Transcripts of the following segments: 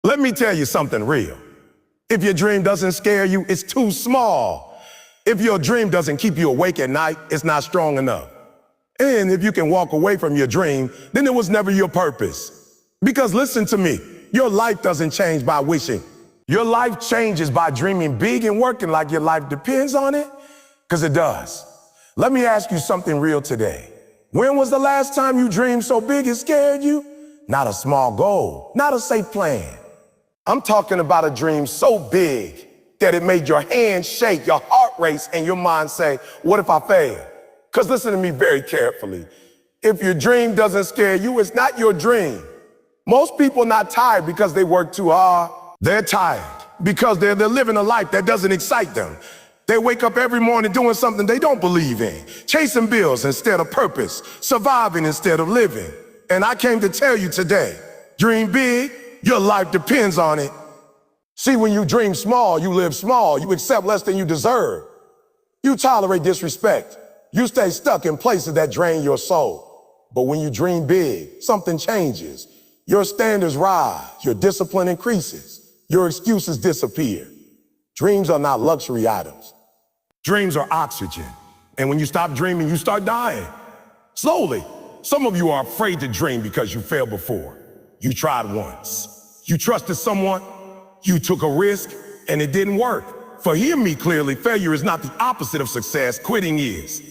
Let me tell you something real. If your dream doesn't scare you, it's too small. If your dream doesn't keep you awake at night, it's not strong enough. And if you can walk away from your dream, then it was never your purpose. Because listen to me, your life doesn't change by wishing. Your life changes by dreaming big and working like your life depends on it, because it does. Let me ask you something real today. When was the last time you dreamed so big it scared you? Not a small goal, not a safe plan. I'm talking about a dream so big that it made your hands shake, your heart race, and your mind say, what if I fail? Because listen to me very carefully. If your dream doesn't scare you, it's not your dream. Most people are not tired because they work too hard. They're tired because they're living a life that doesn't excite them. They wake up every morning doing something they don't believe in, chasing bills instead of purpose, surviving instead of living. And I came to tell you today, dream big, your life depends on it. See, when you dream small, you live small, you accept less than you deserve. You tolerate disrespect. You stay stuck in places that drain your soul. But when you dream big, something changes. Your standards rise, your discipline increases, your excuses disappear. Dreams are not luxury items. Dreams are oxygen. And when you stop dreaming, you start dying. Slowly. Some of you are afraid to dream because you failed before. You tried once. You trusted someone, you took a risk, and it didn't work. For hear me clearly, failure is not the opposite of success, quitting is.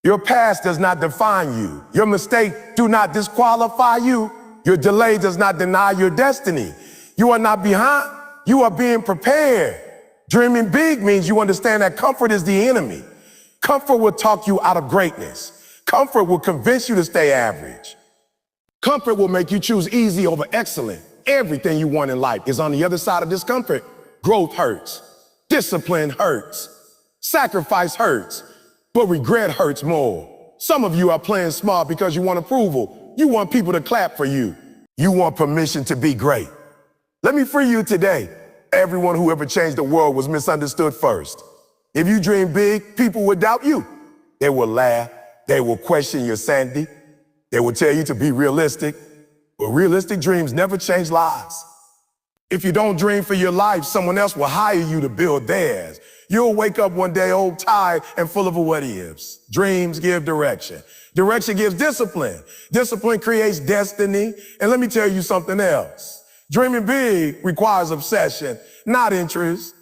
Your past does not define you. Your mistake do not disqualify you. Your delay does not deny your destiny. You are not behind, you are being prepared. Dreaming big means you understand that comfort is the enemy. Comfort will talk you out of greatness. Comfort will convince you to stay average. Comfort will make you choose easy over excellent. Everything you want in life is on the other side of discomfort. Growth hurts. Discipline hurts. Sacrifice hurts. But regret hurts more. Some of you are playing small because you want approval. You want people to clap for you. You want permission to be great. Let me free you today. Everyone who ever changed the world was misunderstood first. If you dream big, people will doubt you. They will laugh. They will question your sanity. They will tell you to be realistic. But realistic dreams never change lives. If you don't dream for your life, someone else will hire you to build theirs. You'll wake up one day old, tired, and full of a what ifs. Dreams give direction. Direction gives discipline. Discipline creates destiny. And let me tell you something else. Dreaming big requires obsession, not interest.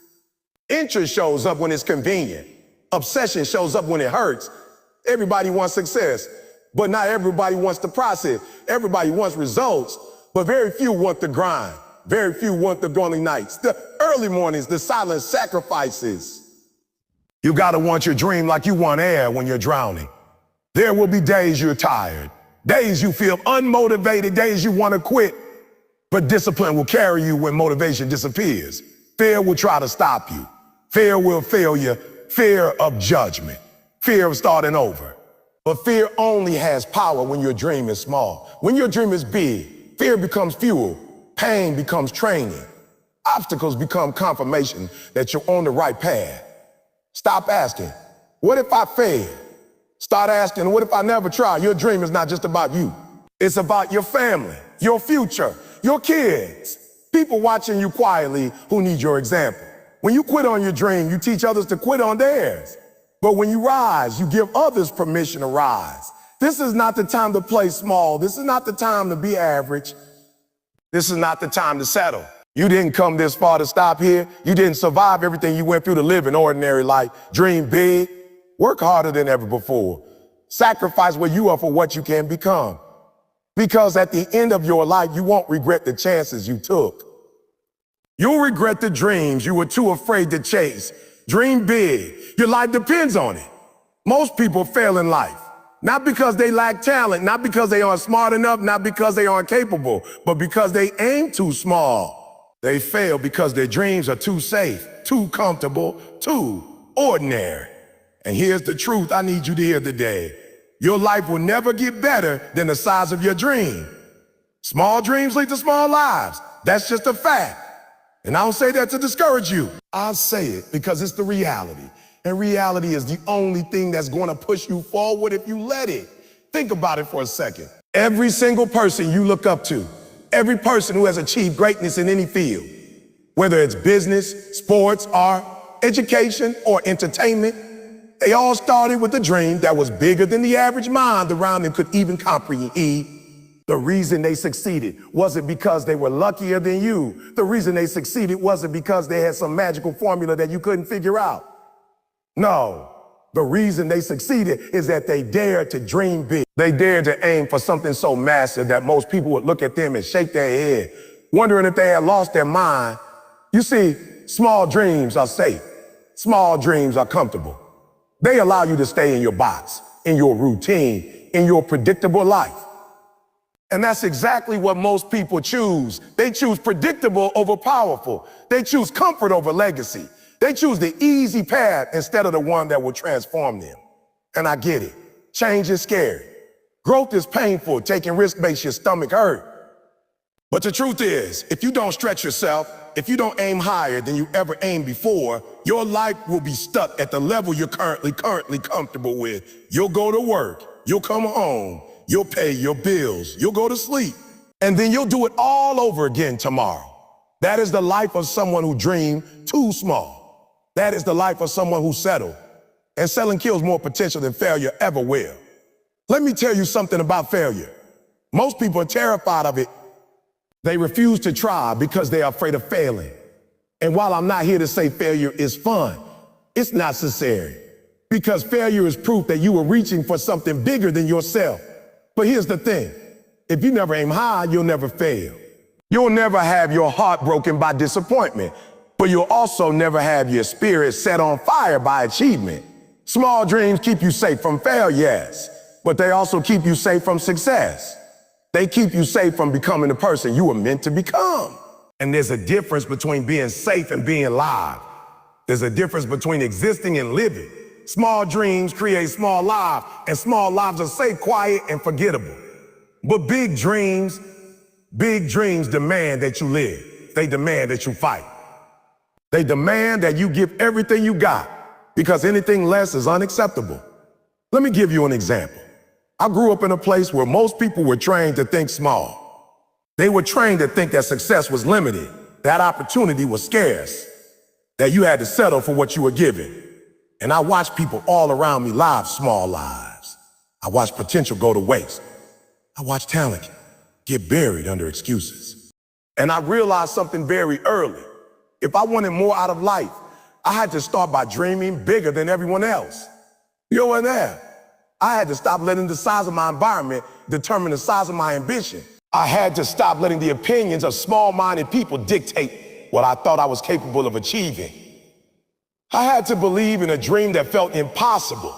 Interest shows up when it's convenient. Obsession shows up when it hurts. Everybody wants success, but not everybody wants the process. Everybody wants results, but very few want the grind. Very few want the lonely nights, the early mornings, the silent sacrifices. You gotta want your dream like you want air when you're drowning. There will be days you're tired, days you feel unmotivated, days you wanna quit, but discipline will carry you when motivation disappears. Fear will try to stop you. Fear will fail you. Fear of judgment. Fear of starting over. But fear only has power when your dream is small. When your dream is big, fear becomes fuel. Pain becomes training. Obstacles become confirmation that you're on the right path. Stop asking, what if I fail? Start asking, what if I never try? Your dream is not just about you. It's about your family, your future, your kids, people watching you quietly who need your example. When you quit on your dream, you teach others to quit on theirs. But when you rise, you give others permission to rise. This is not the time to play small. This is not the time to be average. This is not the time to settle. You didn't come this far to stop here. You didn't survive everything you went through to live an ordinary life. Dream big. Work harder than ever before. Sacrifice where you are for what you can become. Because at the end of your life, you won't regret the chances you took. You'll regret the dreams you were too afraid to chase. Dream big. Your life depends on it. Most people fail in life. Not because they lack talent, not because they aren't smart enough, not because they aren't capable, but because they aim too small. They fail because their dreams are too safe, too comfortable, too ordinary. And here's the truth I need you to hear today. Your life will never get better than the size of your dream. Small dreams lead to small lives. That's just a fact. And I don't say that to discourage you. I say it because it's the reality. And reality is the only thing that's going to push you forward if you let it. Think about it for a second. Every single person you look up to, Every person who has achieved greatness in any field, whether it's business, sports, art, education, or entertainment, they all started with a dream that was bigger than the average mind around them could even comprehend. The reason they succeeded wasn't because they were luckier than you. The reason they succeeded wasn't because they had some magical formula that you couldn't figure out. No, the reason they succeeded is that they dared to dream big. They dared to aim for something so massive that most people would look at them and shake their head, wondering if they had lost their mind. You see, small dreams are safe. Small dreams are comfortable. They allow you to stay in your box, in your routine, in your predictable life. And that's exactly what most people choose. They choose predictable over powerful. They choose comfort over legacy. They choose the easy path instead of the one that will transform them. And I get it. Change is scary. Growth is painful. Taking risks makes your stomach hurt. But the truth is, if you don't stretch yourself, if you don't aim higher than you ever aimed before, your life will be stuck at the level you're currently comfortable with. You'll go to work, you'll come home, you'll pay your bills, you'll go to sleep, and then you'll do it all over again tomorrow. That is the life of someone who dreamed too small. That is the life of someone who settled. And settling kills more potential than failure ever will. Let me tell you something about failure. Most people are terrified of it. They refuse to try because they are afraid of failing. And while I'm not here to say failure is fun, it's necessary. Because failure is proof that you were reaching for something bigger than yourself. But here's the thing. If you never aim high, you'll never fail. You'll never have your heart broken by disappointment, but you'll also never have your spirit set on fire by achievement. Small dreams keep you safe from failure, yes, but they also keep you safe from success. They keep you safe from becoming the person you were meant to become. And there's a difference between being safe and being alive. There's a difference between existing and living. Small dreams create small lives, and small lives are safe, quiet, and forgettable. But big dreams demand that you live. They demand that you fight. They demand that you give everything you got, because anything less is unacceptable. Let me give you an example. I grew up in a place where most people were trained to think small. They were trained to think that success was limited, that opportunity was scarce, that you had to settle for what you were given. And I watched people all around me live small lives. I watched potential go to waste. I watched talent get buried under excuses. And I realized something very early. If I wanted more out of life, I had to start by dreaming bigger than everyone else. You weren't there. I had to stop letting the size of my environment determine the size of my ambition. I had to stop letting the opinions of small-minded people dictate what I thought I was capable of achieving. I had to believe in a dream that felt impossible,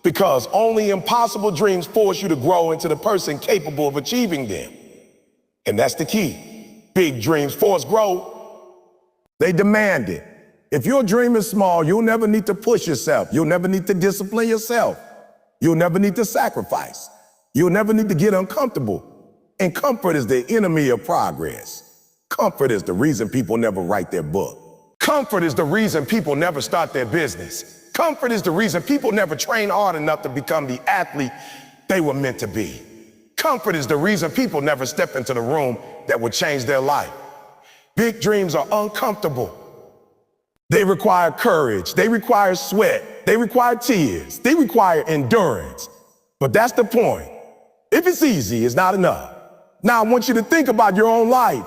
because only impossible dreams force you to grow into the person capable of achieving them. And that's the key. Big dreams force growth. They demand it. If your dream is small, you'll never need to push yourself. You'll never need to discipline yourself. You'll never need to sacrifice. You'll never need to get uncomfortable. And comfort is the enemy of progress. Comfort is the reason people never write their book. Comfort is the reason people never start their business. Comfort is the reason people never train hard enough to become the athlete they were meant to be. Comfort is the reason people never step into the room that would change their life. Big dreams are uncomfortable. They require courage. They require sweat. They require tears. They require endurance. But that's the point. If it's easy, it's not enough. Now I want you to think about your own life.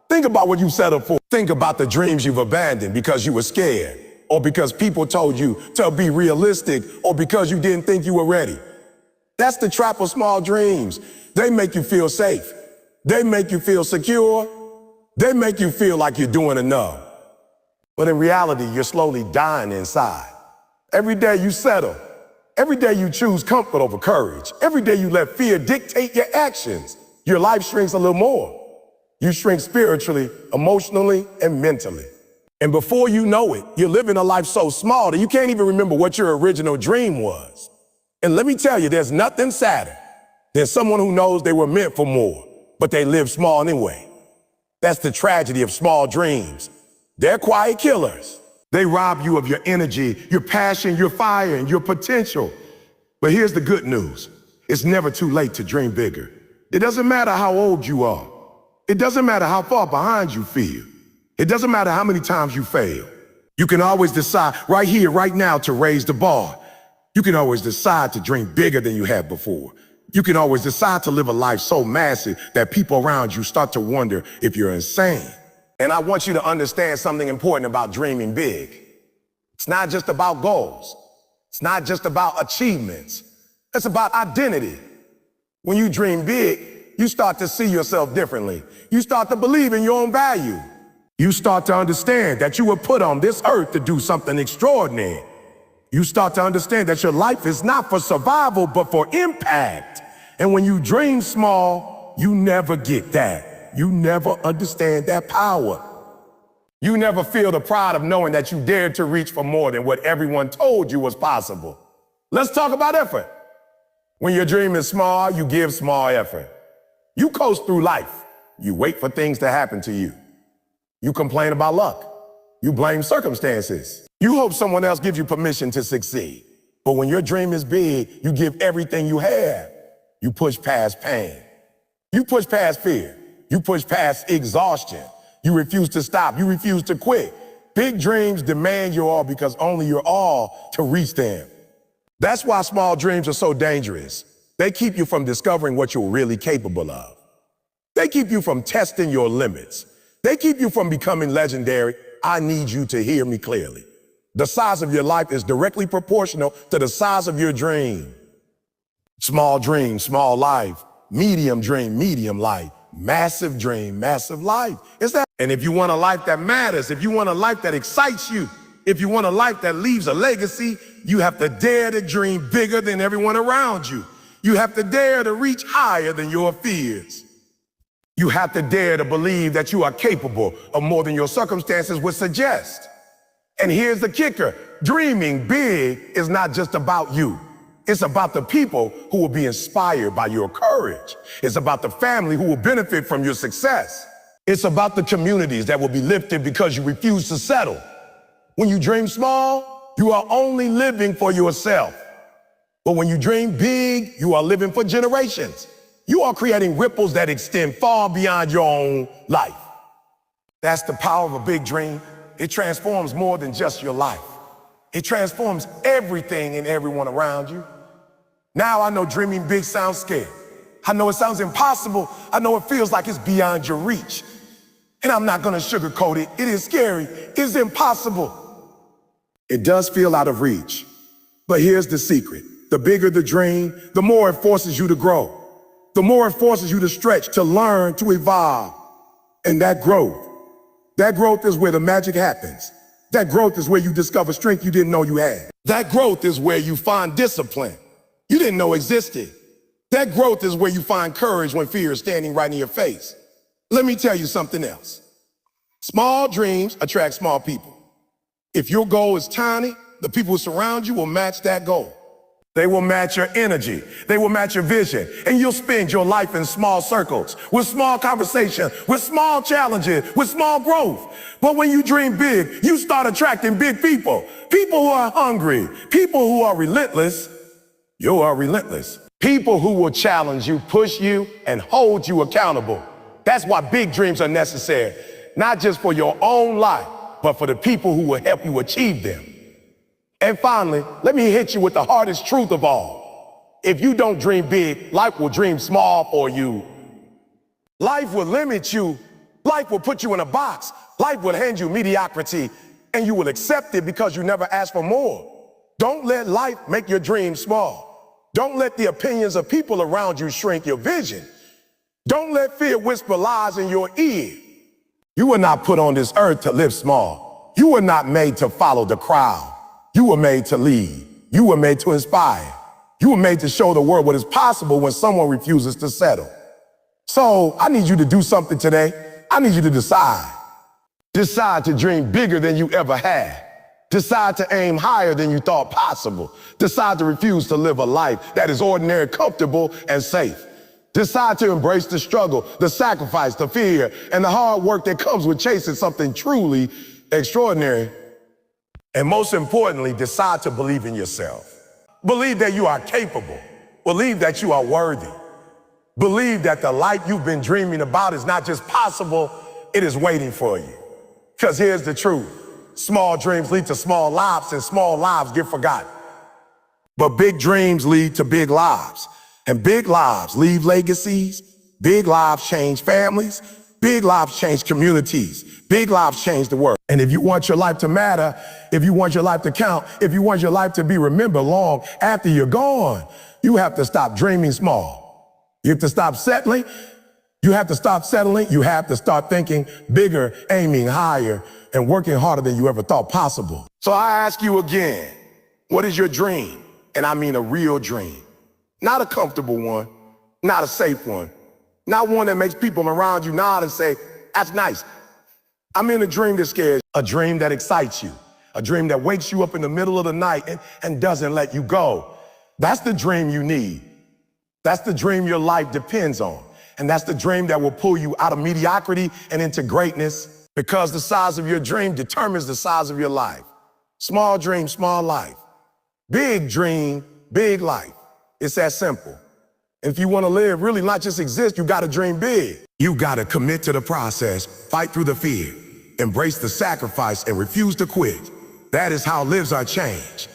Think about what you settled for. Think about the dreams you've abandoned because you were scared, or because people told you to be realistic, or because you didn't think you were ready. That's the trap of small dreams. They make you feel safe. They make you feel secure. They make you feel like you're doing enough. But in reality, you're slowly dying inside. Every day you settle. Every day you choose comfort over courage. Every day you let fear dictate your actions. Your life shrinks a little more. You shrink spiritually, emotionally, and mentally. And before you know it, you're living a life so small that you can't even remember what your original dream was. And let me tell you, there's nothing sadder than someone who knows they were meant for more, but they live small anyway. That's the tragedy of small dreams. They're quiet killers. They rob you of your energy, your passion, your fire, and your potential. But here's the good news. It's never too late to dream bigger. It doesn't matter how old you are. It doesn't matter how far behind you feel. It doesn't matter how many times you fail. You can always decide right here, right now, to raise the bar. You can always decide to dream bigger than you have before. You can always decide to live a life so massive that people around you start to wonder if you're insane. And I want you to understand something important about dreaming big. It's not just about goals. It's not just about achievements. It's about identity. When you dream big, you start to see yourself differently. You start to believe in your own value. You start to understand that you were put on this earth to do something extraordinary. You start to understand that your life is not for survival, but for impact. And when you dream small, you never get that. You never understand that power. You never feel the pride of knowing that you dared to reach for more than what everyone told you was possible. Let's talk about effort. When your dream is small, you give small effort. You coast through life. You wait for things to happen to you. You complain about luck. You blame circumstances. You hope someone else gives you permission to succeed. But when your dream is big, you give everything you have. You push past pain. You push past fear. You push past exhaustion. You refuse to stop. You refuse to quit. Big dreams demand your all because only your all to reach them. That's why small dreams are so dangerous. They keep you from discovering what you're really capable of. They keep you from testing your limits. They keep you from becoming legendary. I need you to hear me clearly. The size of your life is directly proportional to the size of your dream. Small dream, small life. Medium dream, medium life. Massive dream, massive life. It's that. And if you want a life that matters, if you want a life that excites you, if you want a life that leaves a legacy, you have to dare to dream bigger than everyone around you. You have to dare to reach higher than your fears. You have to dare to believe that you are capable of more than your circumstances would suggest. And here's the kicker. Dreaming big is not just about you. It's about the people who will be inspired by your courage. It's about the family who will benefit from your success. It's about the communities that will be lifted because you refuse to settle. When you dream small, you are only living for yourself. But when you dream big, you are living for generations. You are creating ripples that extend far beyond your own life. That's the power of a big dream. It transforms more than just your life. It transforms everything and everyone around you. Now I know dreaming big sounds scary. I know it sounds impossible. I know it feels like it's beyond your reach. And I'm not gonna sugarcoat it. It is scary. It's impossible. It does feel out of reach. But here's the secret. The bigger the dream, the more it forces you to grow. The more it forces you to stretch, to learn, to evolve. And that growth is where the magic happens. That growth is where you discover strength you didn't know you had. That growth is where you find discipline you didn't know existed. That growth is where you find courage when fear is standing right in your face. Let me tell you something else. Small dreams attract small people. If your goal is tiny, the people who surround you will match that goal. They will match your energy. They will match your vision. And you'll spend your life in small circles, with small conversation, with small challenges, with small growth. But when you dream big, you start attracting big people. People who are hungry. People who are relentless. You are relentless. People who will challenge you, push you, and hold you accountable. That's why big dreams are necessary. Not just for your own life, but for the people who will help you achieve them. And finally, let me hit you with the hardest truth of all. If you don't dream big, life will dream small for you. Life will limit you. Life will put you in a box. Life will hand you mediocrity, and you will accept it because you never asked for more. Don't let life make your dreams small. Don't let the opinions of people around you shrink your vision. Don't let fear whisper lies in your ear. You were not put on this earth to live small. You were not made to follow the crowd. You were made to lead. You were made to inspire. You were made to show the world what is possible when someone refuses to settle. So I need you to do something today. I need you to decide. Decide to dream bigger than you ever had. Decide to aim higher than you thought possible. Decide to refuse to live a life that is ordinary, comfortable, and safe. Decide to embrace the struggle, the sacrifice, the fear, and the hard work that comes with chasing something truly extraordinary. And most importantly, decide to believe in yourself. Believe that you are capable. Believe that you are worthy. Believe that the life you've been dreaming about is not just possible, it is waiting for you. Because here's the truth. Small dreams lead to small lives, and small lives get forgotten. But big dreams lead to big lives. And big lives leave legacies. Big lives change families. Big lives change communities. Big lives change the world. And if you want your life to matter, if you want your life to count, if you want your life to be remembered long after you're gone, you have to stop dreaming small. You have to stop settling. You have to stop settling. You have to start thinking bigger, aiming higher, and working harder than you ever thought possible. So I ask you again, what is your dream? And I mean a real dream. Not a comfortable one, not a safe one, not one that makes people around you nod and say, that's nice. I mean a dream that scares you, a dream that excites you, a dream that wakes you up in the middle of the night and doesn't let you go. That's the dream you need. That's the dream your life depends on. And that's the dream that will pull you out of mediocrity and into greatness, because the size of your dream determines the size of your life. Small dream, small life. Big dream, big life. It's that simple. If you want to live, really not just exist, you got to dream big. You got to commit to the process, fight through the fear, embrace the sacrifice, and refuse to quit. That is how lives are changed.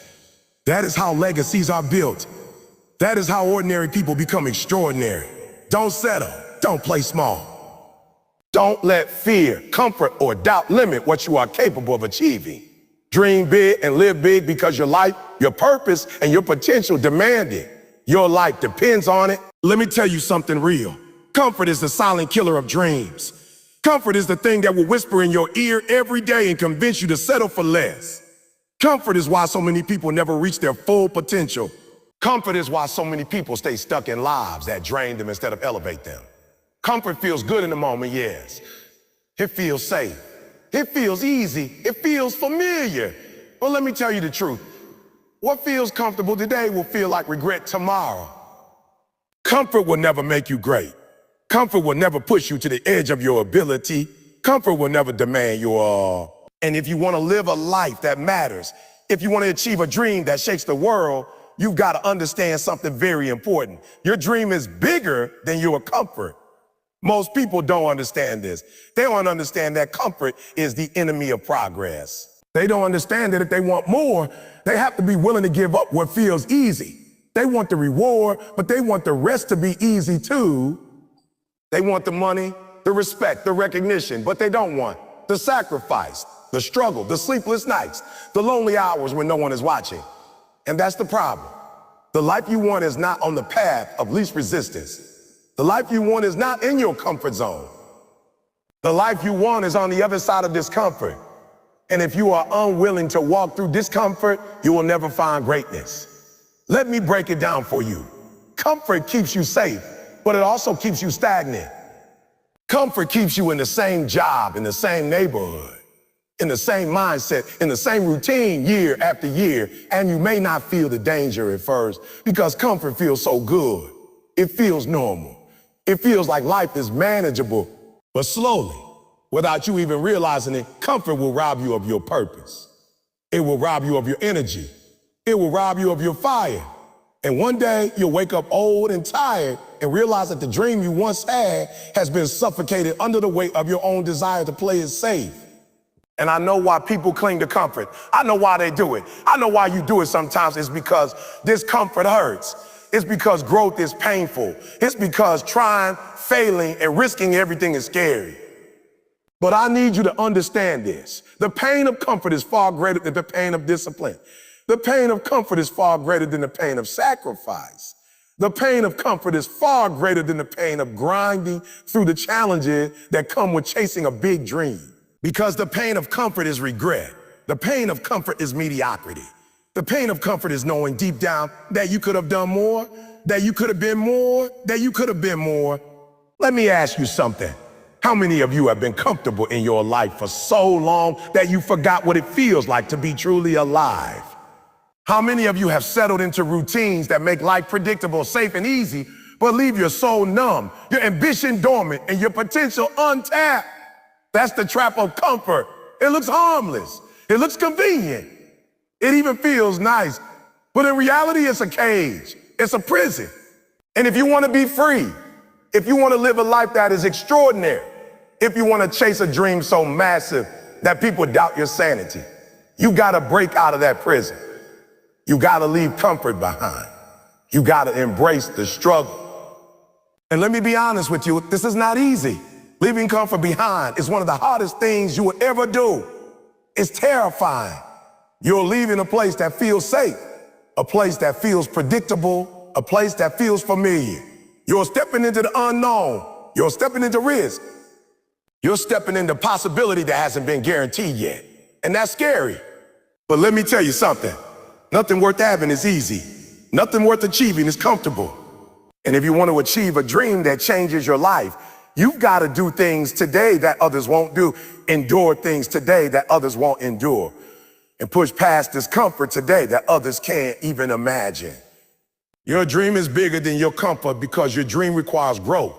That is how legacies are built. That is how ordinary people become extraordinary. Don't settle. Don't play small. Don't let fear, comfort, or doubt limit what you are capable of achieving. Dream big and live big, because your life, your purpose, and your potential demand it. Your life depends on it. Let me tell you something real. Comfort is the silent killer of dreams. Comfort is the thing that will whisper in your ear every day and convince you to settle for less. Comfort is why so many people never reach their full potential. Comfort is why so many people stay stuck in lives that drain them instead of elevate them. Comfort feels good in the moment, yes. It feels safe. It feels easy. It feels familiar. But let me tell you the truth. What feels comfortable today will feel like regret tomorrow. Comfort will never make you great. Comfort will never push you to the edge of your ability. Comfort will never demand your all. And if you want to live a life that matters, if you want to achieve a dream that shakes the world, you've got to understand something very important. Your dream is bigger than your comfort. Most people don't understand this. They don't understand that comfort is the enemy of progress. They don't understand that if they want more, they have to be willing to give up what feels easy. They want the reward, but they want the rest to be easy too. They want the money, the respect, the recognition, but they don't want the sacrifice, the struggle, the sleepless nights, the lonely hours when no one is watching. And that's the problem. The life you want is not on the path of least resistance. The life you want is not in your comfort zone. The life you want is on the other side of discomfort. And if you are unwilling to walk through discomfort, you will never find greatness. Let me break it down for you. Comfort keeps you safe, but it also keeps you stagnant. Comfort keeps you in the same job, in the same neighborhood, in the same mindset, in the same routine year after year, and you may not feel the danger at first because comfort feels so good. It feels normal. It feels like life is manageable, but slowly, without you even realizing it, comfort will rob you of your purpose. It will rob you of your energy. It will rob you of your fire. And one day you'll wake up old and tired and realize that the dream you once had has been suffocated under the weight of your own desire to play it safe. And I know why people cling to comfort. I know why they do it. I know why you do it sometimes. It's because discomfort hurts. It's because growth is painful. It's because trying, failing, and risking everything is scary. But I need you to understand this. The pain of comfort is far greater than the pain of discipline. The pain of comfort is far greater than the pain of sacrifice. The pain of comfort is far greater than the pain of grinding through the challenges that come with chasing a big dream. Because the pain of comfort is regret. The pain of comfort is mediocrity. The pain of comfort is knowing deep down that you could have done more, that you could have been more, that you could have been more. Let me ask you something. How many of you have been comfortable in your life for so long that you forgot what it feels like to be truly alive? How many of you have settled into routines that make life predictable, safe, and easy, but leave your soul numb, your ambition dormant, and your potential untapped? That's the trap of comfort. It looks harmless. It looks convenient. It even feels nice. But in reality, it's a cage. It's a prison. And if you want to be free, If you want to live a life that is extraordinary, if you want to chase a dream so massive that people doubt your sanity, you got to break out of that prison. You got to leave comfort behind. You got to embrace the struggle. And let me be honest with you, this is not easy. Leaving comfort behind is one of the hardest things you will ever do. It's terrifying. You're leaving a place that feels safe, a place that feels predictable, a place that feels familiar. You're stepping into the unknown. You're stepping into risk. You're stepping into possibility that hasn't been guaranteed yet. And that's scary. But let me tell you something. Nothing worth having is easy. Nothing worth achieving is comfortable. And if you want to achieve a dream that changes your life, you've got to do things today that others won't do, endure things today that others won't endure, and push past discomfort today that others can't even imagine. Your dream is bigger than your comfort because your dream requires growth.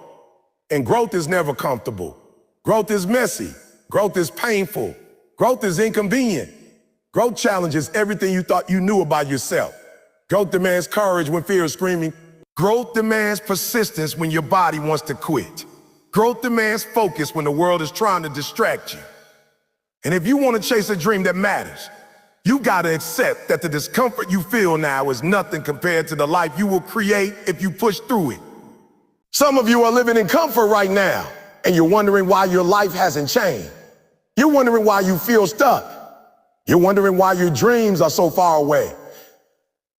And growth is never comfortable. Growth is messy. Growth is painful. Growth is inconvenient. Growth challenges everything you thought you knew about yourself. Growth demands courage when fear is screaming. Growth demands persistence when your body wants to quit. Growth demands focus when the world is trying to distract you. And if you want to chase a dream that matters, you got to accept that the discomfort you feel now is nothing compared to the life you will create if you push through it. Some of you are living in comfort right now, and you're wondering why your life hasn't changed. You're wondering why you feel stuck. You're wondering why your dreams are so far away.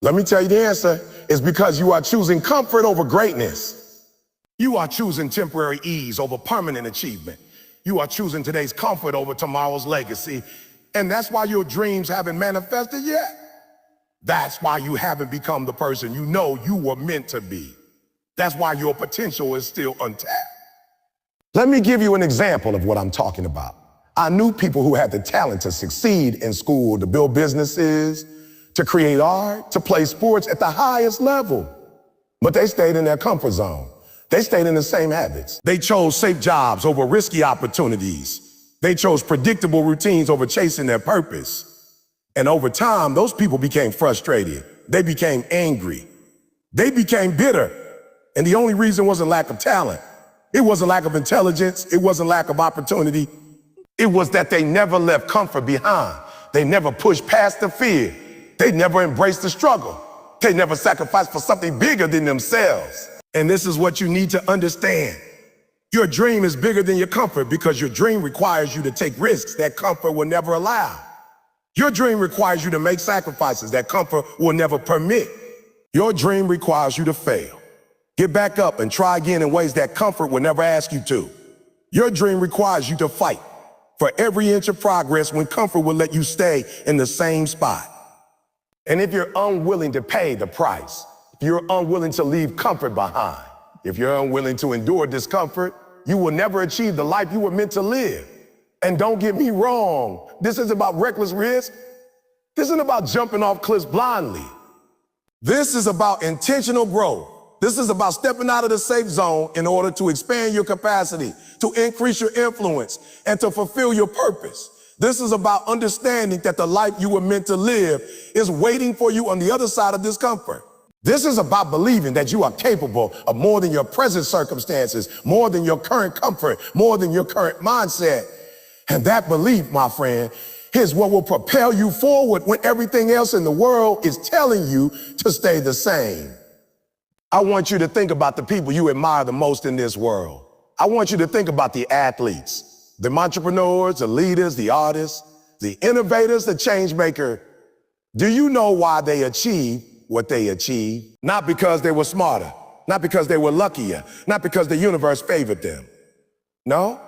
Let me tell you the answer. It's because you are choosing comfort over greatness. You are choosing temporary ease over permanent achievement. You are choosing today's comfort over tomorrow's legacy. And that's why your dreams haven't manifested yet. That's why you haven't become the person you know you were meant to be. That's why your potential is still untapped. Let me give you an example of what I'm talking about. I knew people who had the talent to succeed in school, to build businesses, to create art, to play sports at the highest level. But they stayed in their comfort zone. They stayed in the same habits. They chose safe jobs over risky opportunities. They chose predictable routines over chasing their purpose. And over time, those people became frustrated. They became angry. They became bitter. And the only reason wasn't lack of talent. It wasn't lack of intelligence. It wasn't lack of opportunity. It was that they never left comfort behind. They never pushed past the fear. They never embraced the struggle. They never sacrificed for something bigger than themselves. And this is what you need to understand. Your dream is bigger than your comfort because your dream requires you to take risks that comfort will never allow. Your dream requires you to make sacrifices that comfort will never permit. Your dream requires you to fail. Get back up and try again in ways that comfort will never ask you to. Your dream requires you to fight for every inch of progress when comfort will let you stay in the same spot. And if you're unwilling to pay the price, if you're unwilling to leave comfort behind, if you're unwilling to endure discomfort, you will never achieve the life you were meant to live. And don't get me wrong, this isn't about reckless risk. This isn't about jumping off cliffs blindly. This is about intentional growth. This is about stepping out of the safe zone in order to expand your capacity, to increase your influence, and to fulfill your purpose. This is about understanding that the life you were meant to live is waiting for you on the other side of discomfort. This is about believing that you are capable of more than your present circumstances, more than your current comfort, more than your current mindset. And that belief, my friend, is what will propel you forward when everything else in the world is telling you to stay the same. I want you to think about the people you admire the most in this world. I want you to think about the athletes, the entrepreneurs, the leaders, the artists, the innovators, the change maker. Do you know why they achieved what they achieved? Not because they were smarter, not because they were luckier, not because the universe favored them. No,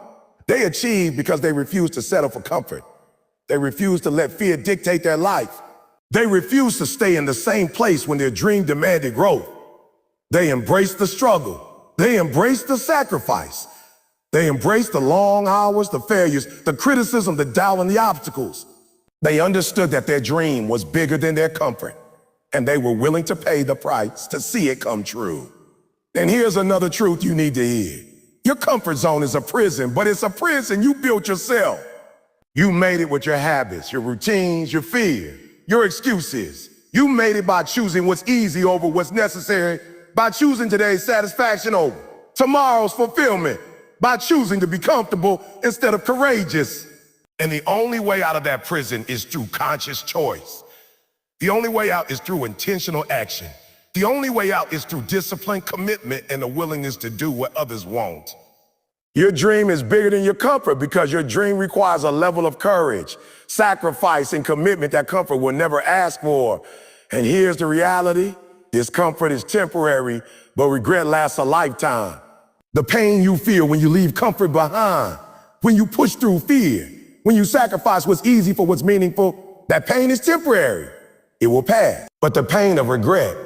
they achieved because they refused to settle for comfort. They refused to let fear dictate their life. They refused to stay in the same place when their dream demanded growth. They embraced the struggle. They embraced the sacrifice. They embraced the long hours, the failures, the criticism, the doubt, and the obstacles. They understood that their dream was bigger than their comfort, and they were willing to pay the price to see it come true. And here's another truth you need to hear. Your comfort zone is a prison, but it's a prison you built yourself. You made it with your habits, your routines, your fear, your excuses. You made it by choosing what's easy over what's necessary, by choosing today's satisfaction over tomorrow's fulfillment by choosing to be comfortable instead of courageous. And the only way out of that prison is through conscious choice. The only way out is through intentional action. The only way out is through discipline, commitment, and the willingness to do what others won't. Your dream is bigger than your comfort because your dream requires a level of courage, sacrifice, and commitment that comfort will never ask for. And here's the reality. Discomfort is temporary, but regret lasts a lifetime. The pain you feel when you leave comfort behind, when you push through fear, when you sacrifice what's easy for what's meaningful, that pain is temporary. It will pass. But the pain of regret,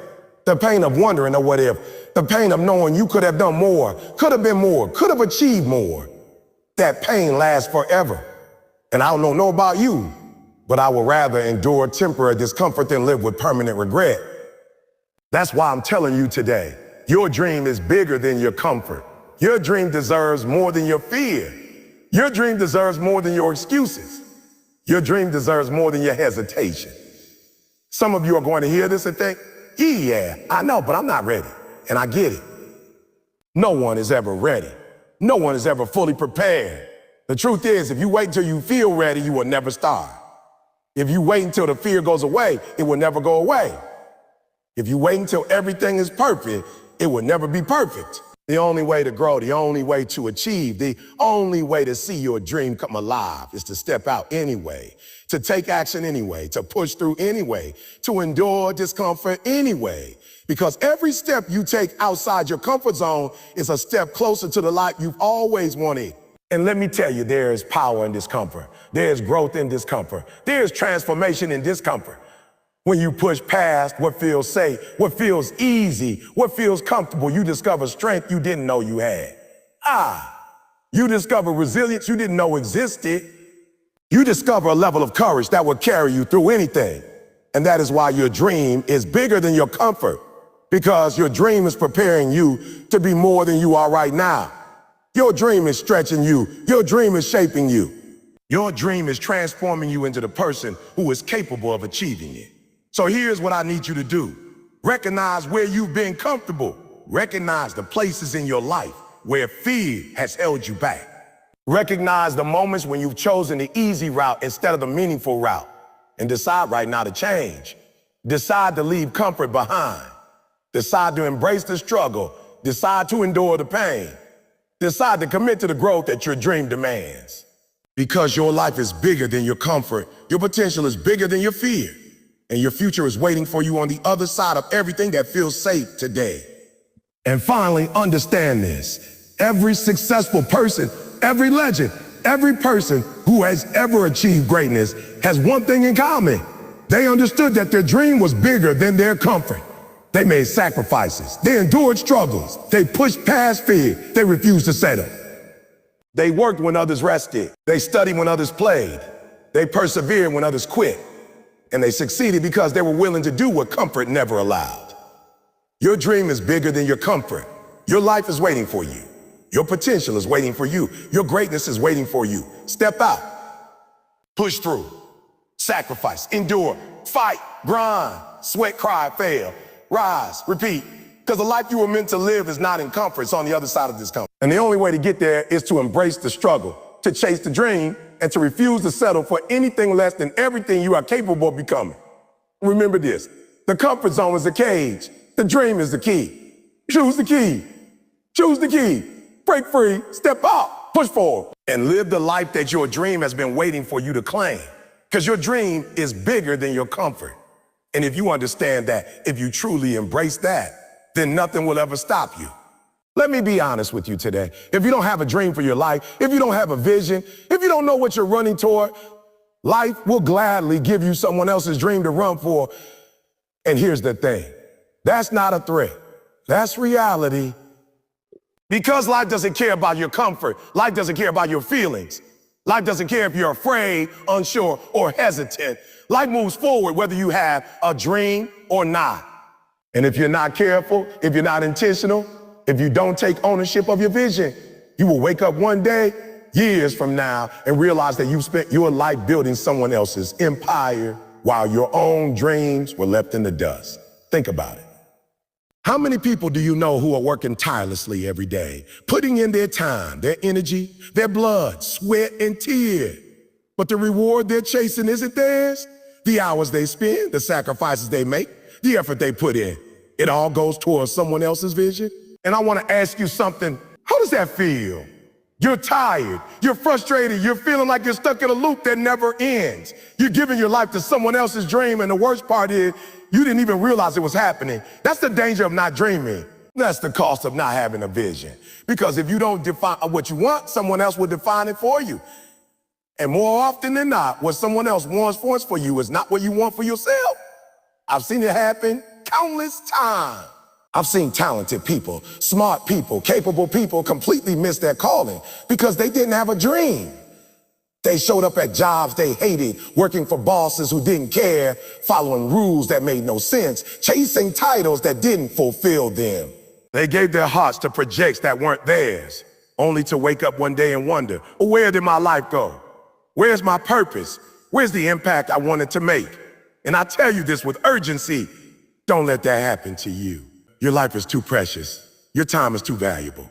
the pain of wondering what if, the pain of knowing you could have done more, could have been more, could have achieved more, that pain lasts forever. And I don't know about you, but I would rather endure temporary discomfort than live with permanent regret. That's why I'm telling you today, your dream is bigger than your comfort. Your dream deserves more than your fear. Your dream deserves more than your excuses. Your dream deserves more than your hesitation. Some of you are going to hear this and think, yeah, I know, but I'm not ready. And I get it. No one is ever ready. No one is ever fully prepared. The truth is, if you wait until you feel ready, you will never start. If you wait until the fear goes away, it will never go away. If you wait until everything is perfect, it will never be perfect. The only way to grow, the only way to achieve, the only way to see your dream come alive is to step out anyway, to take action anyway, to push through anyway, to endure discomfort anyway. Because every step you take outside your comfort zone is a step closer to the life you've always wanted. And let me tell you, there is power in discomfort. There is growth in discomfort. There is transformation in discomfort. When you push past what feels safe, what feels easy, what feels comfortable, you discover strength you didn't know you had. You discover resilience you didn't know existed. You discover a level of courage that will carry you through anything. And that is why your dream is bigger than your comfort, because your dream is preparing you to be more than you are right now. Your dream is stretching you. Your dream is shaping you. Your dream is transforming you into the person who is capable of achieving it. So here's what I need you to do. Recognize where you've been comfortable. Recognize the places in your life where fear has held you back. Recognize the moments when you've chosen the easy route instead of the meaningful route. And decide right now to change. Decide to leave comfort behind. Decide to embrace the struggle. Decide to endure the pain. Decide to commit to the growth that your dream demands. Because your life is bigger than your comfort. Your potential is bigger than your fear. And your future is waiting for you on the other side of everything that feels safe today. And finally, understand this. Every successful person, every legend, every person who has ever achieved greatness has one thing in common. They understood that their dream was bigger than their comfort. They made sacrifices. They endured struggles. They pushed past fear. They refused to settle. They worked when others rested. They studied when others played. They persevered when others quit. And they succeeded because they were willing to do what comfort never allowed. Your dream is bigger than your comfort. Your life is waiting for you. Your potential is waiting for you. Your greatness is waiting for you. Step out. Push through. Sacrifice. Endure. Fight. Grind. Sweat, cry, fail. Rise. Repeat. Because the life you were meant to live is not in comfort. It's on the other side of discomfort. And the only way to get there is to embrace the struggle, to chase the dream, and to refuse to settle for anything less than everything you are capable of becoming. Remember this, the comfort zone is the cage, the dream is the key. Choose the key, choose the key, break free, step out, push forward, and live the life that your dream has been waiting for you to claim. Because your dream is bigger than your comfort. And if you understand that, if you truly embrace that, then nothing will ever stop you. Let me be honest with you today. If you don't have a dream for your life, if you don't have a vision, if you don't know what you're running toward, life will gladly give you someone else's dream to run for. And here's the thing. That's not a threat. That's reality. Because life doesn't care about your comfort. Life doesn't care about your feelings. Life doesn't care if you're afraid, unsure, or hesitant. Life moves forward whether you have a dream or not. And if you're not careful, if you're not intentional, if you don't take ownership of your vision, you will wake up one day, years from now, and realize that you spent your life building someone else's empire while your own dreams were left in the dust. Think about it. How many people do you know who are working tirelessly every day, putting in their time, their energy, their blood, sweat, and tears? But the reward they're chasing isn't theirs. The hours they spend, the sacrifices they make, the effort they put in, it all goes towards someone else's vision. And I want to ask you something. How does that feel? You're tired, you're frustrated, you're feeling like you're stuck in a loop that never ends. You're giving your life to someone else's dream, and the worst part is, you didn't even realize it was happening. That's the danger of not dreaming. That's the cost of not having a vision. Because if you don't define what you want, someone else will define it for you. And more often than not, what someone else wants for you is not what you want for yourself. I've seen it happen countless times. I've seen talented people, smart people, capable people completely miss their calling because they didn't have a dream. They showed up at jobs they hated, working for bosses who didn't care, following rules that made no sense, chasing titles that didn't fulfill them. They gave their hearts to projects that weren't theirs, only to wake up one day and wonder, well, where did my life go? Where's my purpose? Where's the impact I wanted to make? And I tell you this with urgency, don't let that happen to you. Your life is too precious. Your time is too valuable.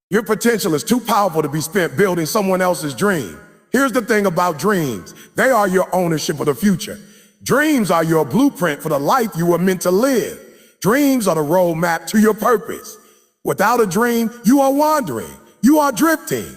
Your potential is too powerful to be spent building someone else's dream. Here's the thing about dreams. They are your ownership of the future. Dreams are your blueprint for the life you were meant to live. Dreams are the roadmap to your purpose. Without a dream, you are wandering. You are drifting.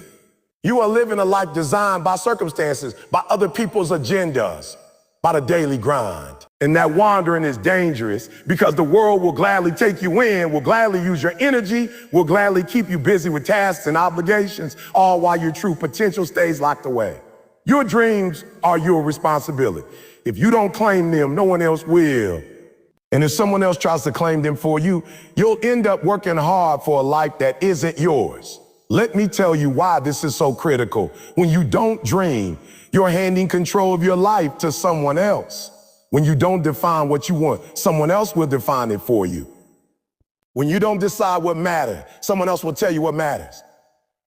You are living a life designed by circumstances, by other people's agendas, by the daily grind. And that wandering is dangerous because the world will gladly take you in, will gladly use your energy, will gladly keep you busy with tasks and obligations, all while your true potential stays locked away. Your dreams are your responsibility. If you don't claim them, no one else will. And if someone else tries to claim them for you, you'll end up working hard for a life that isn't yours. Let me tell you why this is so critical. When you don't dream, you're handing control of your life to someone else. When you don't define what you want, someone else will define it for you. When you don't decide what matters, someone else will tell you what matters.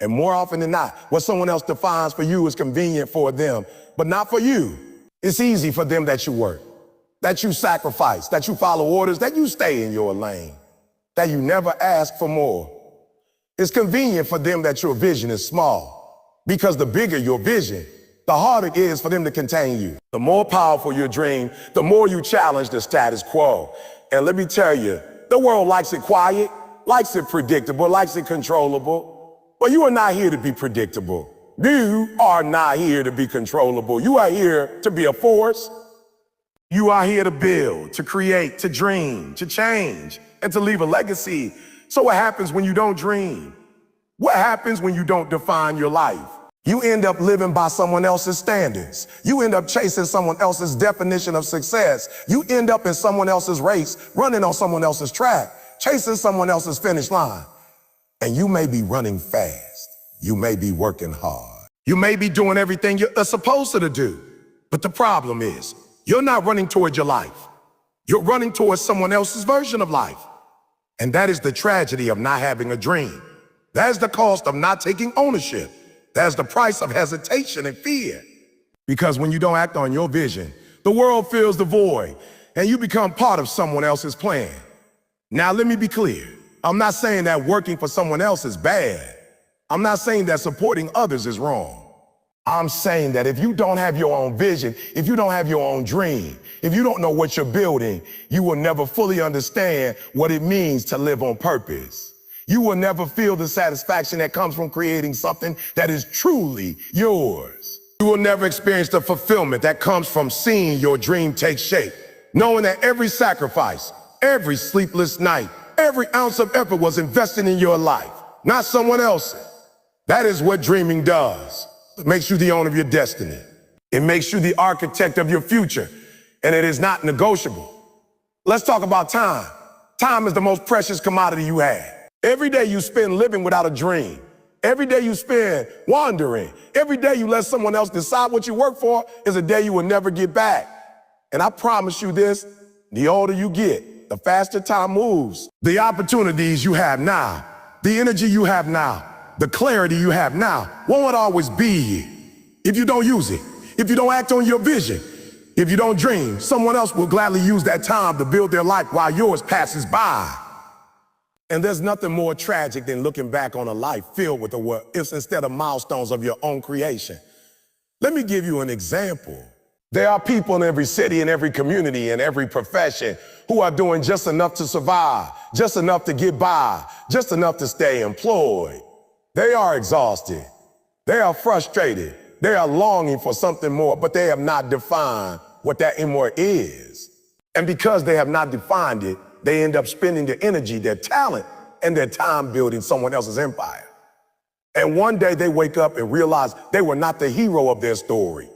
And more often than not, what someone else defines for you is convenient for them, but not for you. It's easy for them that you work, that you sacrifice, that you follow orders, that you stay in your lane, that you never ask for more. It's convenient for them that your vision is small, because the bigger your vision, the harder it is for them to contain you. The more powerful your dream, the more you challenge the status quo. And let me tell you, the world likes it quiet, likes it predictable, likes it controllable. But you are not here to be predictable. You are not here to be controllable. You are here to be a force. You are here to build, to create, to dream, to change, and to leave a legacy. So what happens when you don't dream? What happens when you don't define your life? You end up living by someone else's standards. You end up chasing someone else's definition of success. You end up in someone else's race, running on someone else's track, chasing someone else's finish line. And you may be running fast. You may be working hard. You may be doing everything you're supposed to do. But the problem is, you're not running towards your life. You're running towards someone else's version of life. And that is the tragedy of not having a dream. That is the cost of not taking ownership. That's the price of hesitation and fear. Because when you don't act on your vision, the world fills the void and you become part of someone else's plan. Now, let me be clear. I'm not saying that working for someone else is bad. I'm not saying that supporting others is wrong. I'm saying that if you don't have your own vision, if you don't have your own dream, if you don't know what you're building, you will never fully understand what it means to live on purpose. You will never feel the satisfaction that comes from creating something that is truly yours. You will never experience the fulfillment that comes from seeing your dream take shape, knowing that every sacrifice, every sleepless night, every ounce of effort was invested in your life, not someone else's. That is what dreaming does. It makes you the owner of your destiny. It makes you the architect of your future, and it is not negotiable. Let's talk about time. Time is the most precious commodity you have. Every day you spend living without a dream. Every day you spend wandering. Every day you let someone else decide what you work for is a day you will never get back. And I promise you this, the older you get, the faster time moves. The opportunities you have now, the energy you have now, the clarity you have now won't always be here. If you don't use it, if you don't act on your vision, if you don't dream, someone else will gladly use that time to build their life while yours passes by. And there's nothing more tragic than looking back on a life filled with the what ifs instead of milestones of your own creation. Let me give you an example. There are people in every city, in every community, in every profession who are doing just enough to survive, just enough to get by, just enough to stay employed. They are exhausted. They are frustrated. They are longing for something more, but they have not defined what that more is. And because they have not defined it, they end up spending their energy, their talent, and their time building someone else's empire. And one day they wake up and realize they were not the hero of their story.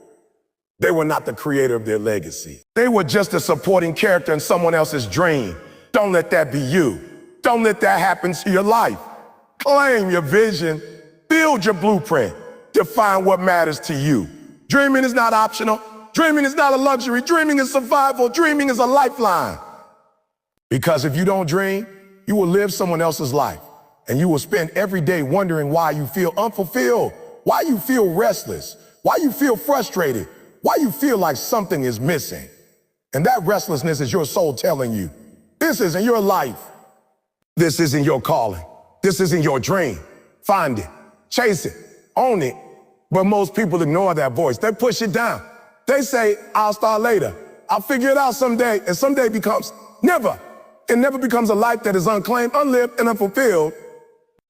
They were not the creator of their legacy. They were just a supporting character in someone else's dream. Don't let that be you. Don't let that happen to your life. Claim your vision, build your blueprint, define what matters to you. Dreaming is not optional. Dreaming is not a luxury. Dreaming is survival. Dreaming is a lifeline. Because if you don't dream, you will live someone else's life, and you will spend every day wondering why you feel unfulfilled, why you feel restless, why you feel frustrated, why you feel like something is missing. And that restlessness is your soul telling you, this isn't your life. This isn't your calling. This isn't your dream. Find it, chase it, own it. But most people ignore that voice. They push it down. They say, I'll start later. I'll figure it out someday. And someday becomes never. It never becomes a life that is unclaimed, unlived, and unfulfilled.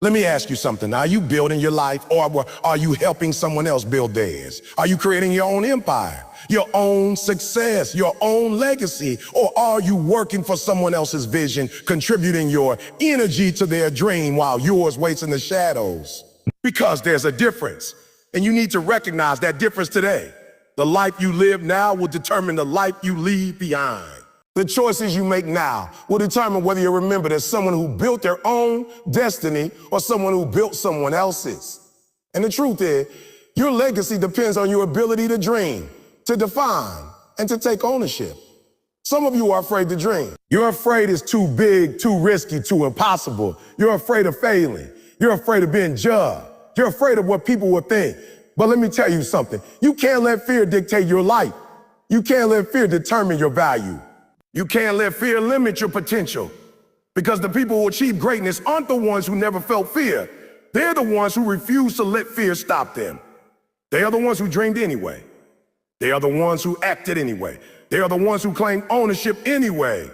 Let me ask you something. Are you building your life, or are you helping someone else build theirs? Are you creating your own empire, your own success, your own legacy? Or are you working for someone else's vision, contributing your energy to their dream while yours waits in the shadows? Because there's a difference, and you need to recognize that difference today. The life you live now will determine the life you leave behind. The choices you make now will determine whether you're remembered as someone who built their own destiny or someone who built someone else's. And the truth is, your legacy depends on your ability to dream, to define, and to take ownership. Some of you are afraid to dream. You're afraid it's too big, too risky, too impossible. You're afraid of failing. You're afraid of being judged. You're afraid of what people will think. But let me tell you something. You can't let fear dictate your life. You can't let fear determine your value. You can't let fear limit your potential, because the people who achieve greatness aren't the ones who never felt fear. They're the ones who refuse to let fear stop them. They are the ones who dreamed anyway. They are the ones who acted anyway. They are the ones who claim ownership anyway.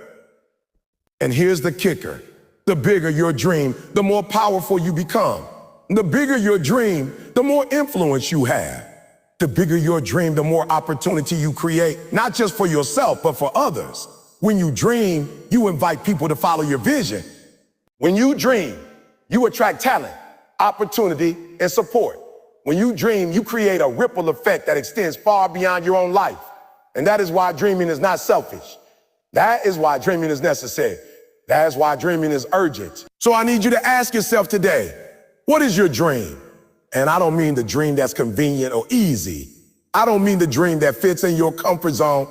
And here's the kicker. The bigger your dream, the more powerful you become. The bigger your dream, the more influence you have. The bigger your dream, the more opportunity you create, not just for yourself, but for others. When you dream, you invite people to follow your vision. When you dream, you attract talent, opportunity, and support. When you dream, you create a ripple effect that extends far beyond your own life. And that is why dreaming is not selfish. That is why dreaming is necessary. That is why dreaming is urgent. So I need you to ask yourself today, what is your dream? And I don't mean the dream that's convenient or easy. I don't mean the dream that fits in your comfort zone.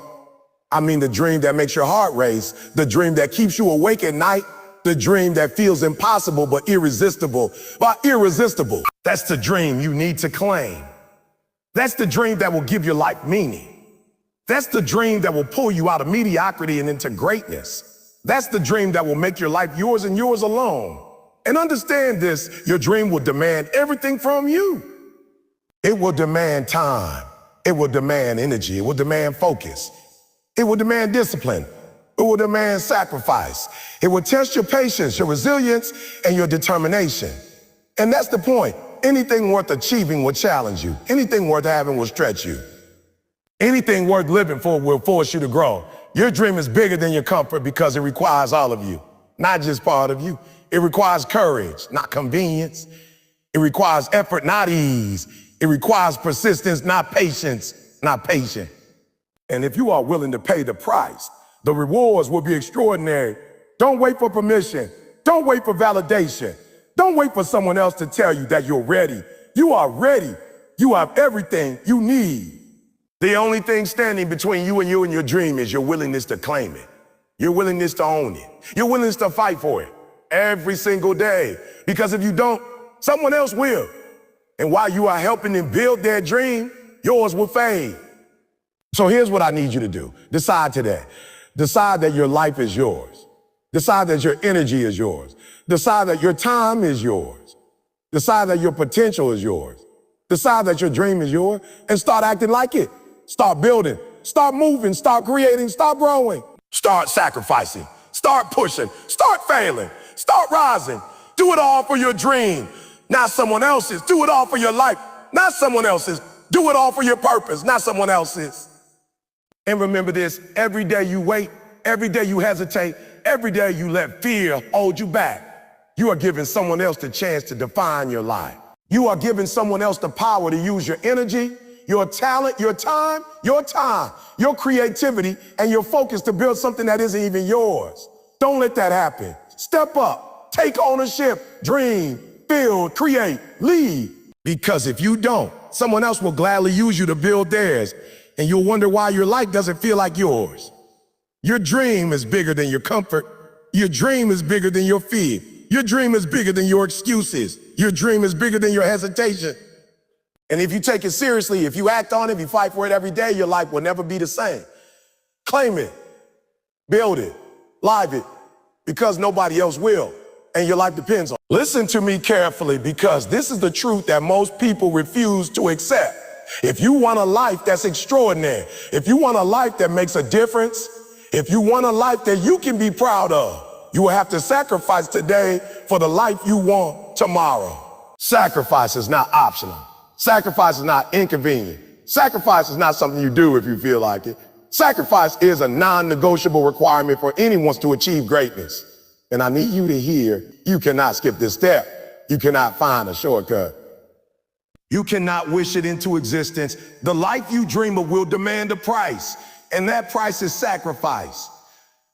I mean the dream that makes your heart race, the dream that keeps you awake at night, the dream that feels impossible but irresistible. But irresistible, that's the dream you need to claim. That's the dream that will give your life meaning. That's the dream that will pull you out of mediocrity and into greatness. That's the dream that will make your life yours and yours alone. And understand this, your dream will demand everything from you. It will demand time. It will demand energy. It will demand focus. It will demand discipline. It will demand sacrifice. It will test your patience, your resilience, and your determination. And that's the point. Anything worth achieving will challenge you. Anything worth having will stretch you. Anything worth living for will force you to grow. Your dream is bigger than your comfort because it requires all of you, not just part of you. It requires courage, not convenience. It requires effort, not ease. It requires persistence, not patience, not patience. And if you are willing to pay the price, the rewards will be extraordinary. Don't wait for permission. Don't wait for validation. Don't wait for someone else to tell you that you're ready. You are ready. You have everything you need. The only thing standing between you and your dream is your willingness to claim it. Your willingness to own it. Your willingness to fight for it every single day. Because if you don't, someone else will. And while you are helping them build their dream, yours will fade. So here's what I need you to do. Decide today. Decide that your life is yours. Decide that your energy is yours. Decide that your time is yours. Decide that your potential is yours. Decide that your dream is yours and start acting like it. Start building, start moving, start creating, start growing. Start sacrificing, start pushing, start failing, start rising. Do it all for your dream, not someone else's. Do it all for your life, not someone else's. Do it all for your purpose, not someone else's. And remember this, every day you wait, every day you hesitate, every day you let fear hold you back, you are giving someone else the chance to define your life. You are giving someone else the power to use your energy, your talent, your time, your creativity, and your focus to build something that isn't even yours. Don't let that happen. Step up, take ownership, dream, build, create, lead. Because if you don't, someone else will gladly use you to build theirs, and you'll wonder why your life doesn't feel like yours. Your dream is bigger than your comfort. Your dream is bigger than your fear. Your dream is bigger than your excuses. Your dream is bigger than your hesitation. And if you take it seriously, if you act on it, if you fight for it every day, your life will never be the same. Claim it, build it, live it, because nobody else will, and your life depends on it. Listen to me carefully, because this is the truth that most people refuse to accept. If you want a life that's extraordinary, if you want a life that makes a difference, if you want a life that you can be proud of, you will have to sacrifice today for the life you want tomorrow. Sacrifice is not optional. Sacrifice is not inconvenient. Sacrifice is not something you do if you feel like it. Sacrifice is a non-negotiable requirement for anyone to achieve greatness. And I need you to hear, you cannot skip this step. You cannot find a shortcut. You cannot wish it into existence. The life you dream of will demand a price, and that price is sacrifice.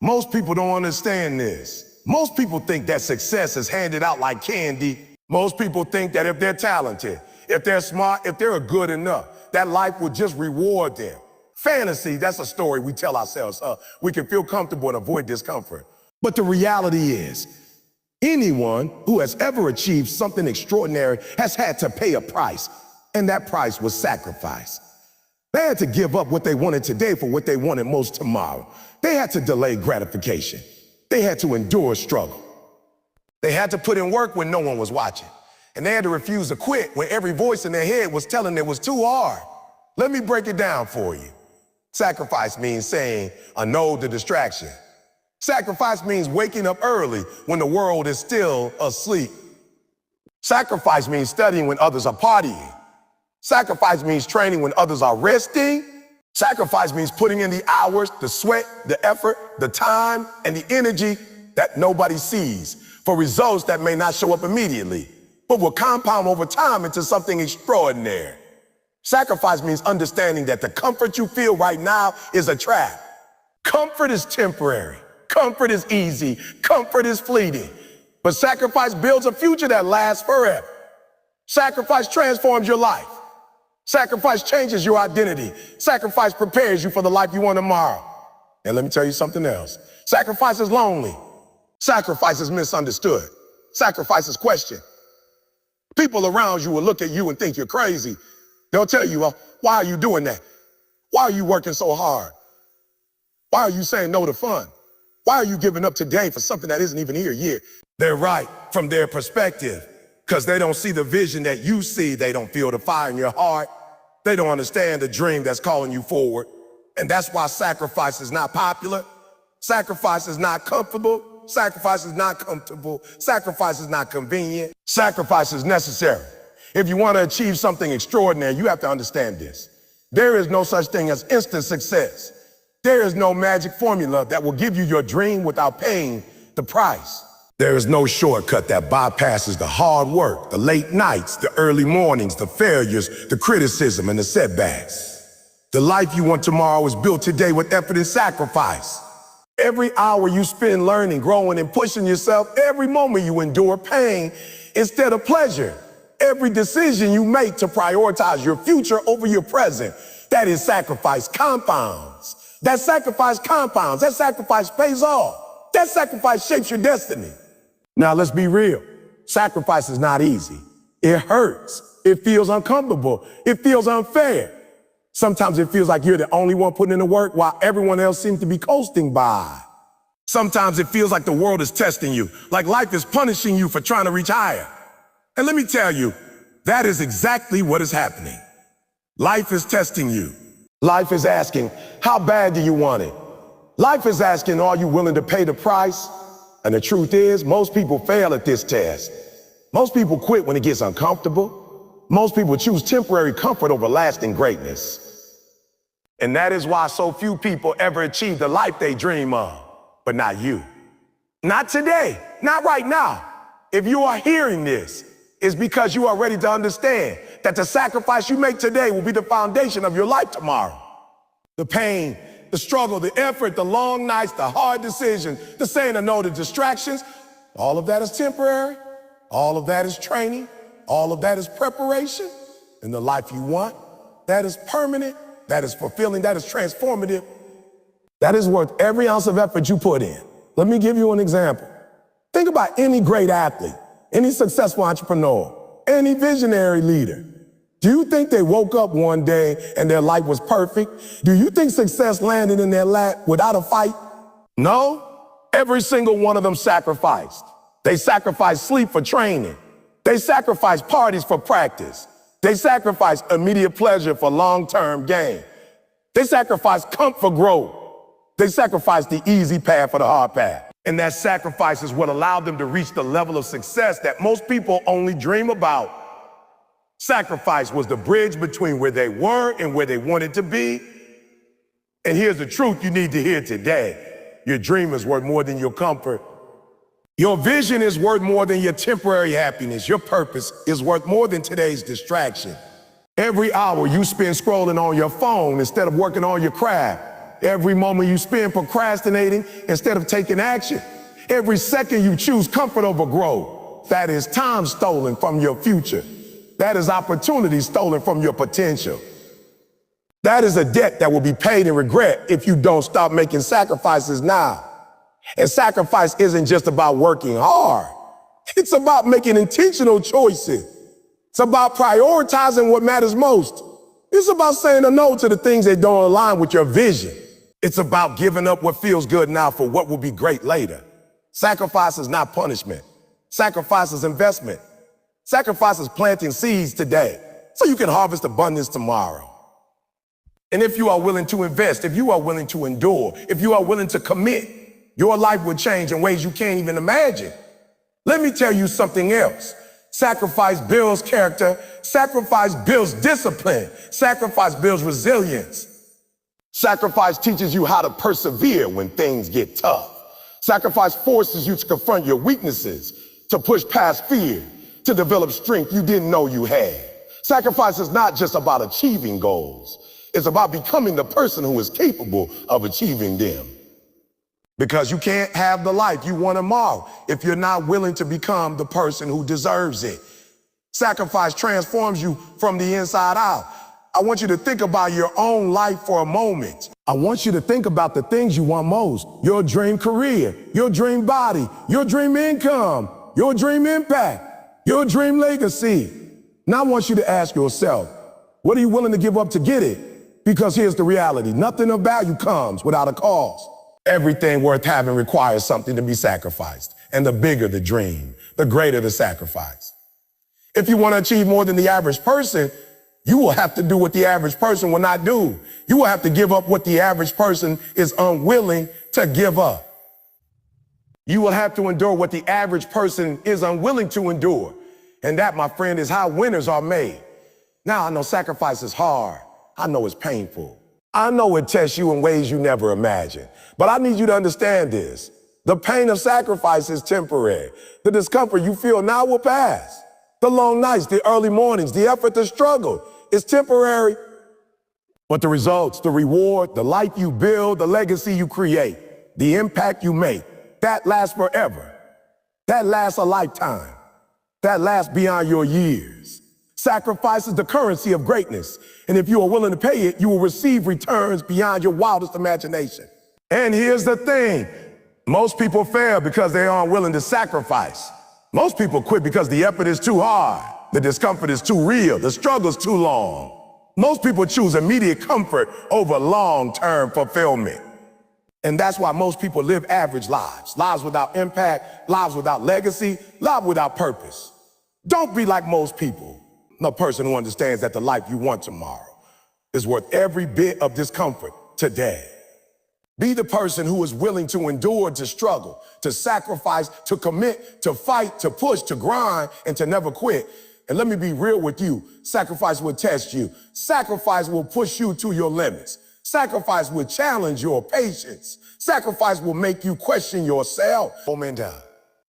Most people don't understand this. Most people think that success is handed out like candy. Most people think that if they're talented, if they're smart, if they're good enough, that life will just reward them. Fantasy, that's a story we tell ourselves. We can feel comfortable and avoid discomfort. But the reality is, anyone who has ever achieved something extraordinary has had to pay a price, and that price was sacrifice. They had to give up what they wanted today for what they wanted most tomorrow. They had to delay gratification. They had to endure struggle. They had to put in work when no one was watching. And they had to refuse to quit when every voice in their head was telling them it was too hard. Let me break it down for you. Sacrifice means saying a no to distraction. Sacrifice means waking up early when the world is still asleep. Sacrifice means studying when others are partying. Sacrifice means training when others are resting. Sacrifice means putting in the hours, the sweat, the effort, the time, and the energy that nobody sees for results that may not show up immediately, but will compound over time into something extraordinary. Sacrifice means understanding that the comfort you feel right now is a trap. Comfort is temporary. Comfort is easy. Comfort is fleeting. But sacrifice builds a future that lasts forever. Sacrifice transforms your life. Sacrifice changes your identity. Sacrifice prepares you for the life you want tomorrow. And let me tell you something else. Sacrifice is lonely. Sacrifice is misunderstood. Sacrifice is questioned. People around you will look at you and think you're crazy. They'll tell you, well, why are you doing that? Why are you working so hard? Why are you saying no to fun? Why are you giving up today for something that isn't even here yet? They're right from their perspective, because they don't see the vision that you see. They don't feel the fire in your heart. They don't understand the dream that's calling you forward. And that's why sacrifice is not popular. Sacrifice is not comfortable. Sacrifice is not comfortable. Sacrifice is not convenient. Sacrifice is necessary. If you want to achieve something extraordinary, you have to understand this. There is no such thing as instant success. There is no magic formula that will give you your dream without paying the price. There is no shortcut that bypasses the hard work, the late nights, the early mornings, the failures, the criticism, and the setbacks. The life you want tomorrow is built today with effort and sacrifice. Every hour you spend learning, growing, and pushing yourself, every moment you endure pain instead of pleasure, every decision you make to prioritize your future over your present, that is sacrifice compounds. That sacrifice compounds. That sacrifice pays off. That sacrifice shapes your destiny. Now, let's be real. Sacrifice is not easy. It hurts. It feels uncomfortable. It feels unfair. Sometimes it feels like you're the only one putting in the work while everyone else seems to be coasting by. Sometimes it feels like the world is testing you, like life is punishing you for trying to reach higher. And let me tell you, that is exactly what is happening. Life is testing you. Life is asking, how bad do you want it? Life is asking, are you willing to pay the price? And the truth is, most people fail at this test. Most people quit when it gets uncomfortable. Most people choose temporary comfort over lasting greatness. And that is why so few people ever achieve the life they dream of. But not you. Not today. Not right now. If you are hearing this, it's because you are ready to understand that the sacrifice you make today will be the foundation of your life tomorrow. The pain, the struggle, the effort, the long nights, the hard decisions, the saying no to distractions, all of that is temporary. All of that is training. All of that is preparation. And the life you want, that is permanent, that is fulfilling, that is transformative. That is worth every ounce of effort you put in. Let me give you an example. Think about any great athlete, any successful entrepreneur, any visionary leader. Do you think they woke up one day and their life was perfect? Do you think success landed in their lap without a fight? No. Every single one of them sacrificed. They sacrificed sleep for training. They sacrificed parties for practice. They sacrificed immediate pleasure for long-term gain. They sacrificed comfort for growth. They sacrificed the easy path for the hard path. And that sacrifice is what allowed them to reach the level of success that most people only dream about. Sacrifice was the bridge between where they were and where they wanted to be. And here's the truth you need to hear today. Your dream is worth more than your comfort. Your vision is worth more than your temporary happiness. Your purpose is worth more than today's distraction. Every hour you spend scrolling on your phone instead of working on your craft. Every moment you spend procrastinating instead of taking action. Every second you choose comfort over growth. That is time stolen from your future. That is opportunity stolen from your potential. That is a debt that will be paid in regret if you don't stop making sacrifices now. And sacrifice isn't just about working hard. It's about making intentional choices. It's about prioritizing what matters most. It's about saying no to the things that don't align with your vision. It's about giving up what feels good now for what will be great later. Sacrifice is not punishment. Sacrifice is investment. Sacrifice is planting seeds today so you can harvest abundance tomorrow. And if you are willing to invest, if you are willing to endure, if you are willing to commit, your life will change in ways you can't even imagine. Let me tell you something else. Sacrifice builds character. Sacrifice builds discipline. Sacrifice builds resilience. Sacrifice teaches you how to persevere when things get tough. Sacrifice forces you to confront your weaknesses, to push past fear, to develop strength you didn't know you had. Sacrifice is not just about achieving goals. It's about becoming the person who is capable of achieving them. Because you can't have the life you want tomorrow if you're not willing to become the person who deserves it. Sacrifice transforms you from the inside out. I want you to think about your own life for a moment. I want you to think about the things you want most. Your dream career, your dream body, your dream income, your dream impact, your dream legacy. Now I want you to ask yourself, what are you willing to give up to get it? Because here's the reality. Nothing of value comes without a cost. Everything worth having requires something to be sacrificed. And the bigger the dream, the greater the sacrifice. If you want to achieve more than the average person, you will have to do what the average person will not do. You will have to give up what the average person is unwilling to give up. You will have to endure what the average person is unwilling to endure. And that, my friend, is how winners are made. Now, I know sacrifice is hard. I know it's painful. I know it tests you in ways you never imagined. But I need you to understand this. The pain of sacrifice is temporary. The discomfort you feel now will pass. The long nights, the early mornings, the effort, the struggle is temporary. But the results, the reward, the life you build, the legacy you create, the impact you make, that lasts forever. That lasts a lifetime. That lasts beyond your years. Sacrifice is the currency of greatness. And if you are willing to pay it, you will receive returns beyond your wildest imagination. And here's the thing. Most people fail because they aren't willing to sacrifice. Most people quit because the effort is too hard. The discomfort is too real. The struggle is too long. Most people choose immediate comfort over long-term fulfillment. And that's why most people live average lives. Lives without impact, lives without legacy, lives without purpose. Don't be like most people. A person who understands that the life you want tomorrow is worth every bit of discomfort today. Be the person who is willing to endure, to struggle, to sacrifice, to commit, to fight, to push, to grind, and to never quit. And let me be real with you. Sacrifice will test you. Sacrifice will push you to your limits. Sacrifice will challenge your patience. Sacrifice will make you question yourself.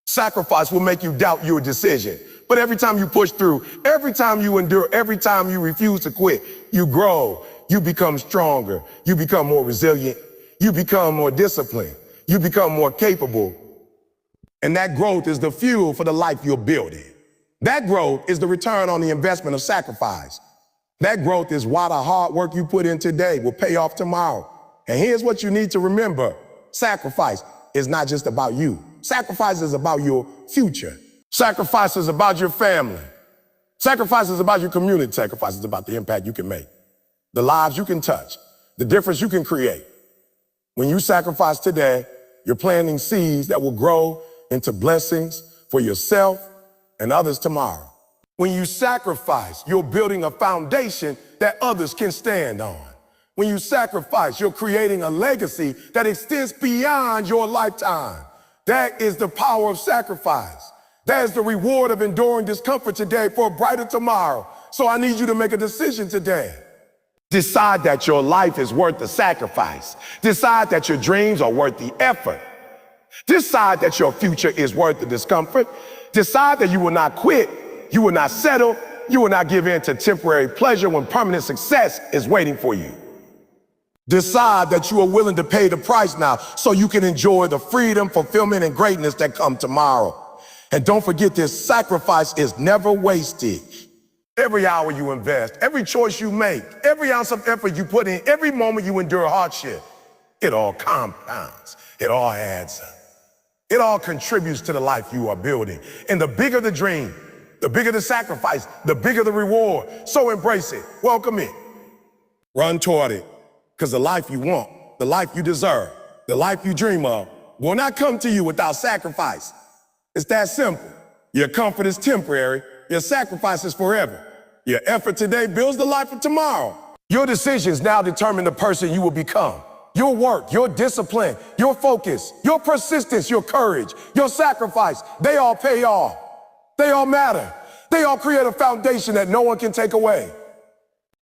Sacrifice will make you doubt your decision. But every time you push through, every time you endure, every time you refuse to quit, you grow, you become stronger, you become more resilient, you become more disciplined, you become more capable. And that growth is the fuel for the life you're building. That growth is the return on the investment of sacrifice. That growth is why the hard work you put in today will pay off tomorrow. And here's what you need to remember. Sacrifice is not just about you. Sacrifice is about your future. Sacrifice is about your family. Sacrifice is about your community. Sacrifice is about the impact you can make, the lives you can touch, the difference you can create. When you sacrifice today, you're planting seeds that will grow into blessings for yourself and others tomorrow. When you sacrifice, you're building a foundation that others can stand on. When you sacrifice, you're creating a legacy that extends beyond your lifetime. That is the power of sacrifice. That is the reward of enduring discomfort today for a brighter tomorrow. So I need you to make a decision today. Decide that your life is worth the sacrifice. Decide that your dreams are worth the effort. Decide that your future is worth the discomfort. Decide that you will not quit, you will not settle, you will not give in to temporary pleasure when permanent success is waiting for you. Decide that you are willing to pay the price now so you can enjoy the freedom, fulfillment, and greatness that come tomorrow. And don't forget this, sacrifice is never wasted. Every hour you invest, every choice you make, every ounce of effort you put in, every moment you endure hardship, it all compounds, it all adds up. It all contributes to the life you are building. And the bigger the dream, the bigger the sacrifice, the bigger the reward. So embrace it, welcome it, run toward it. Because the life you want, the life you deserve, the life you dream of will not come to you without sacrifice. It's that simple. Your comfort is temporary, your sacrifice is forever. Your effort today builds the life of tomorrow. Your decisions now determine the person you will become. Your work, your discipline, your focus, your persistence, your courage, your sacrifice, they all pay off. They all matter. They all create a foundation that no one can take away.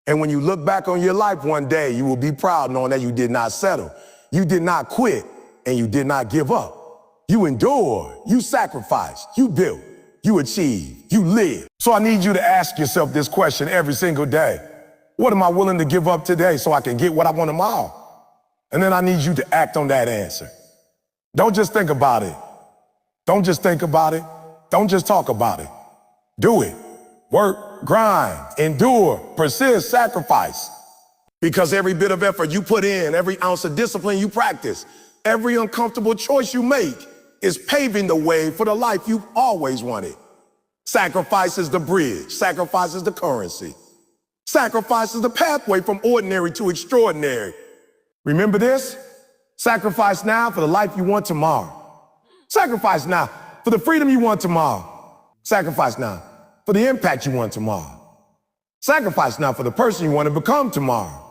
And when you look back on your life one day, you will be proud knowing that you did not settle. You did not quit, and you did not give up. You endured, you sacrificed, you built, you achieved, you lived. So I need you to ask yourself this question every single day. What am I willing to give up today so I can get what I want tomorrow? And then I need you to act on that answer. Don't just think about it. Don't just think about it. Don't just talk about it. Do it. Work, grind, endure, persist, sacrifice. Because every bit of effort you put in, every ounce of discipline you practice, every uncomfortable choice you make is paving the way for the life you've always wanted. Sacrifice is the bridge. Sacrifice is the currency. Sacrifice is the pathway from ordinary to extraordinary. Remember this? Sacrifice now for the life you want tomorrow. Sacrifice now for the freedom you want tomorrow. Sacrifice now for the impact you want tomorrow. Sacrifice now for the person you want to become tomorrow.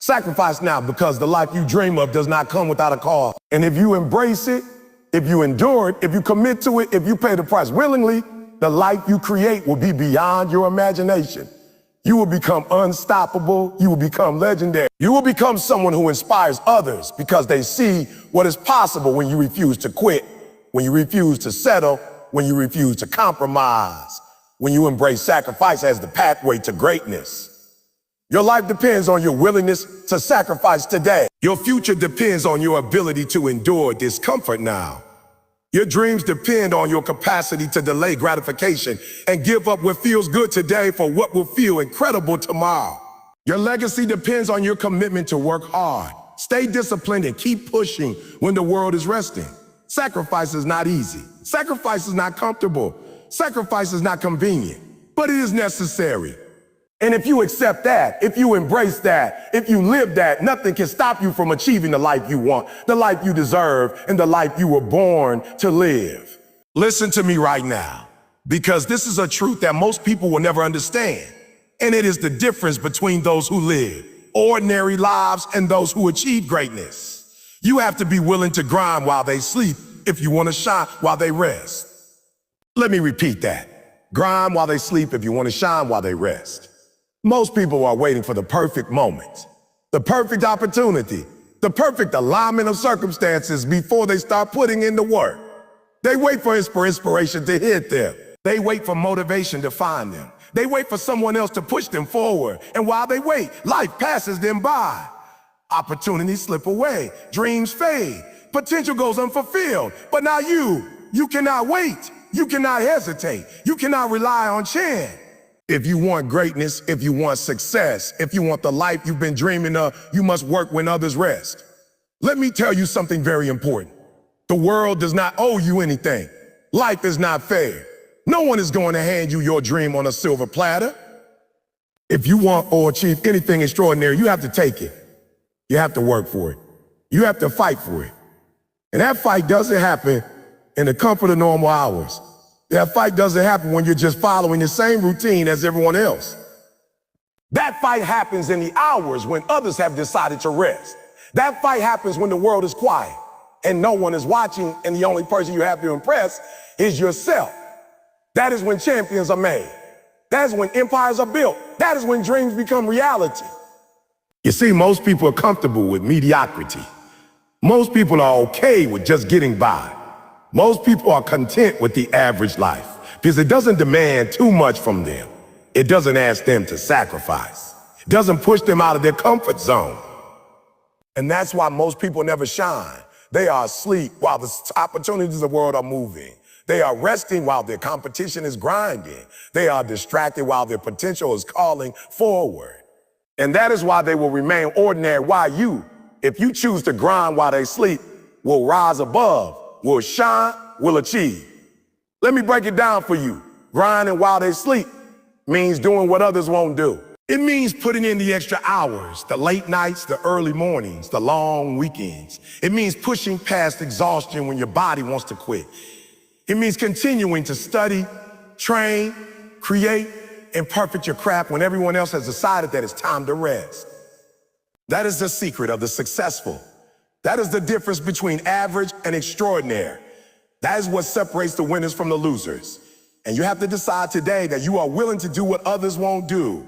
Sacrifice now because the life you dream of does not come without a cost. And if you embrace it, if you endure it, if you commit to it, if you pay the price willingly, the life you create will be beyond your imagination. You will become unstoppable. You will become legendary. You will become someone who inspires others because they see what is possible when you refuse to quit, when you refuse to settle, when you refuse to compromise, when you embrace sacrifice as the pathway to greatness. Your life depends on your willingness to sacrifice today. Your future depends on your ability to endure discomfort now. Your dreams depend on your capacity to delay gratification and give up what feels good today for what will feel incredible tomorrow. Your legacy depends on your commitment to work hard, stay disciplined, and keep pushing when the world is resting. Sacrifice is not easy. Sacrifice is not comfortable. Sacrifice is not convenient, but it is necessary. And if you accept that, if you embrace that, if you live that, nothing can stop you from achieving the life you want, the life you deserve, and the life you were born to live. Listen to me right now, because this is a truth that most people will never understand. And it is the difference between those who live ordinary lives and those who achieve greatness. You have to be willing to grind while they sleep if you want to shine while they rest. Let me repeat that. Grind while they sleep if you want to shine while they rest. Most people are waiting for the perfect moment, the perfect opportunity, the perfect alignment of circumstances before they start putting in the work. They wait for inspiration to hit them. They wait for motivation to find them. They wait for someone else to push them forward. And while they wait, life passes them by. Opportunities slip away, dreams fade, potential goes unfulfilled. But now you cannot wait. You cannot hesitate. You cannot rely on chance. If you want greatness, if you want success, if you want the life you've been dreaming of, you must work when others rest. Let me tell you something very important. The world does not owe you anything. Life is not fair. No one is going to hand you your dream on a silver platter. If you want or achieve anything extraordinary, you have to take it. You have to work for it. You have to fight for it. And that fight doesn't happen in the comfort of normal hours. That fight doesn't happen when you're just following the same routine as everyone else. That fight happens in the hours when others have decided to rest. That fight happens when the world is quiet and no one is watching, and the only person you have to impress is yourself. That is when champions are made. That is when empires are built. That is when dreams become reality. You see, most people are comfortable with mediocrity. Most people are okay with just getting by. Most people are content with the average life because it doesn't demand too much from them. It doesn't ask them to sacrifice. It doesn't push them out of their comfort zone. And that's why most people never shine. They are asleep while the opportunities of the world are moving. They are resting while their competition is grinding. They are distracted while their potential is calling forward. And that is why they will remain ordinary, while you, if you choose to grind while they sleep, will rise above, will shine, will achieve. Let me break it down for you. Grinding while they sleep means doing what others won't do. It means putting in the extra hours, the late nights, the early mornings, the long weekends. It means pushing past exhaustion when your body wants to quit. It means continuing to study, train, create, and perfect your craft when everyone else has decided that it's time to rest. That is the secret of the successful. That is the difference between average and extraordinary. That is what separates the winners from the losers. And you have to decide today that you are willing to do what others won't do.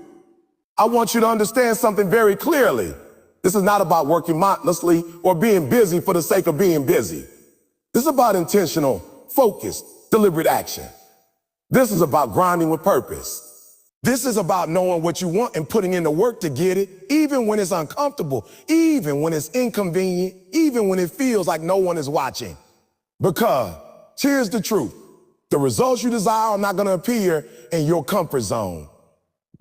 I want you to understand something very clearly. This is not about working mindlessly or being busy for the sake of being busy. This is about intentional, focused, deliberate action. This is about grinding with purpose. This is about knowing what you want and putting in the work to get it, even when it's uncomfortable, even when it's inconvenient, even when it feels like no one is watching. Because here's the truth. The results you desire are not going to appear in your comfort zone.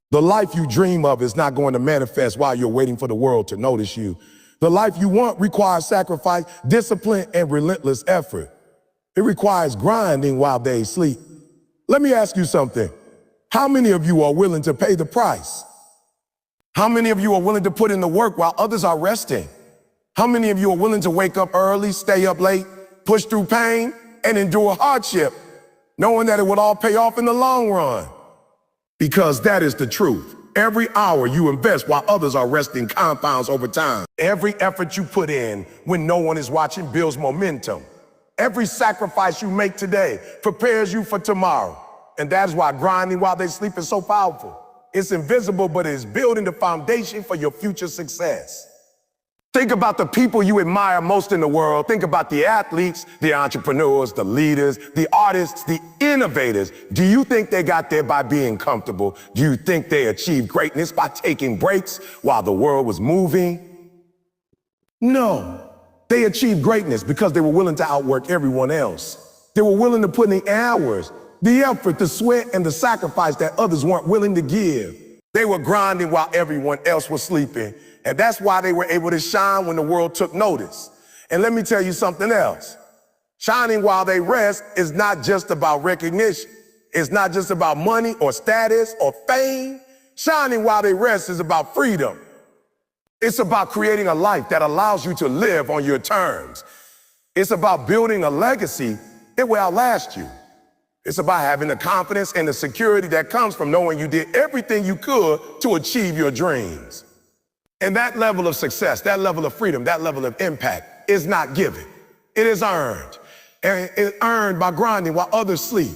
The life you dream of is not going to manifest while you're waiting for the world to notice you. The life you want requires sacrifice, discipline, and relentless effort. It requires grinding while they sleep. Let me ask you something. How many of you are willing to pay the price? How many of you are willing to put in the work while others are resting? How many of you are willing to wake up early, stay up late, push through pain, and endure hardship, knowing that it will all pay off in the long run? Because that is the truth. Every hour you invest while others are resting compounds over time. Every effort you put in when no one is watching builds momentum. Every sacrifice you make today prepares you for tomorrow. And that is why grinding while they sleep is so powerful. It's invisible, but it is building the foundation for your future success. Think about the people you admire most in the world. Think about the athletes, the entrepreneurs, the leaders, the artists, the innovators. Do you think they got there by being comfortable? Do you think they achieved greatness by taking breaks while the world was moving? No. They achieved greatness because they were willing to outwork everyone else. They were willing to put in the hours, the effort, the sweat, and the sacrifice that others weren't willing to give. They were grinding while everyone else was sleeping. And that's why they were able to shine when the world took notice. And let me tell you something else. Shining while they rest is not just about recognition. It's not just about money or status or fame. Shining while they rest is about freedom. It's about creating a life that allows you to live on your terms. It's about building a legacy that will outlast you. It's about having the confidence and the security that comes from knowing you did everything you could to achieve your dreams. And that level of success, that level of freedom, that level of impact is not given. It is earned. And it's earned by grinding while others sleep.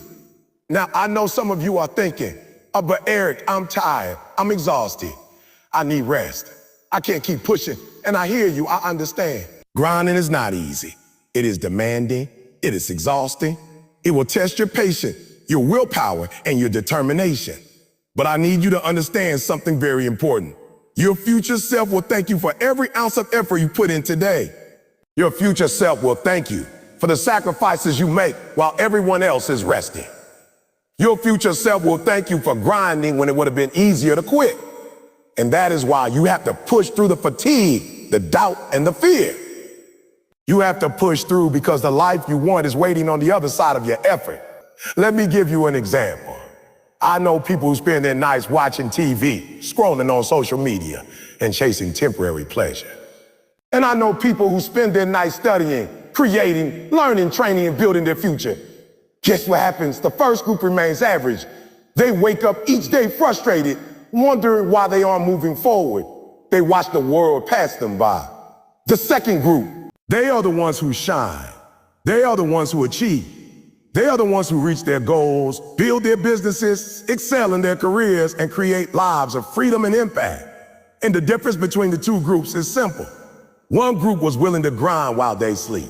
Now, I know some of you are thinking, oh, but Eric, I'm tired. I'm exhausted. I need rest. I can't keep pushing. And I hear you. I understand. Grinding is not easy. It is demanding. It is exhausting. It will test your patience, your willpower, and your determination. But I need you to understand something very important. Your future self will thank you for every ounce of effort you put in today. Your future self will thank you for the sacrifices you make while everyone else is resting. Your future self will thank you for grinding when it would have been easier to quit. And that is why you have to push through the fatigue, the doubt, and the fear. You have to push through because the life you want is waiting on the other side of your effort. Let me give you an example. I know people who spend their nights watching TV, scrolling on social media, and chasing temporary pleasure. And I know people who spend their nights studying, creating, learning, training, and building their future. Guess what happens? The first group remains average. They wake up each day frustrated, wondering why they aren't moving forward. They watch the world pass them by. The second group, they are the ones who shine. They are the ones who achieve. They are the ones who reach their goals, build their businesses, excel in their careers, and create lives of freedom and impact. And the difference between the two groups is simple. One group was willing to grind while they sleep.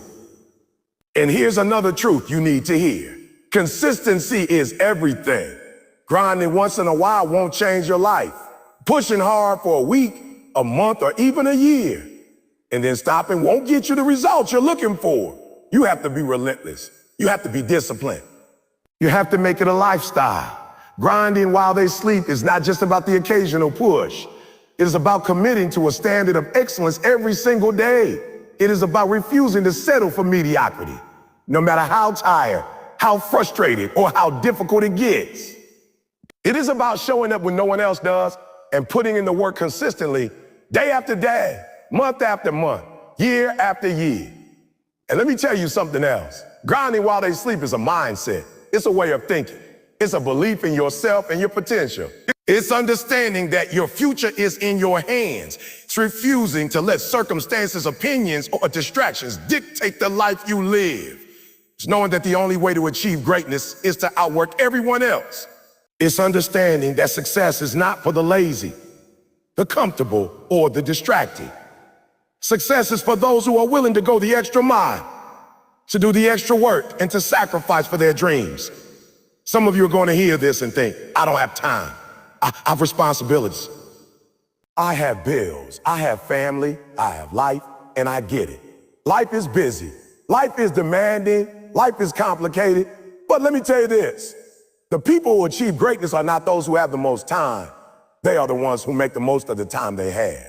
And here's another truth you need to hear. Consistency is everything. Grinding once in a while won't change your life. Pushing hard for a week, a month, or even a year, and then stopping won't get you the results you're looking for. You have to be relentless. You have to be disciplined. You have to make it a lifestyle. Grinding while they sleep is not just about the occasional push. It is about committing to a standard of excellence every single day. It is about refusing to settle for mediocrity, no matter how tired, how frustrated, or how difficult it gets. It is about showing up when no one else does and putting in the work consistently, day after day, month after month, year after year. And let me tell you something else. Grinding while they sleep is a mindset. It's a way of thinking. It's a belief in yourself and your potential. It's understanding that your future is in your hands. It's refusing to let circumstances, opinions, or distractions dictate the life you live. It's knowing that the only way to achieve greatness is to outwork everyone else. It's understanding that success is not for the lazy, the comfortable, or the distracted. Success is for those who are willing to go the extra mile, to do the extra work, and to sacrifice for their dreams. Some of you are going to hear this and think, I don't have time. I have responsibilities. I have bills. I have family. I have life, and I get it. Life is busy. Life is demanding. Life is complicated. But let me tell you this. The people who achieve greatness are not those who have the most time. They are the ones who make the most of the time they have.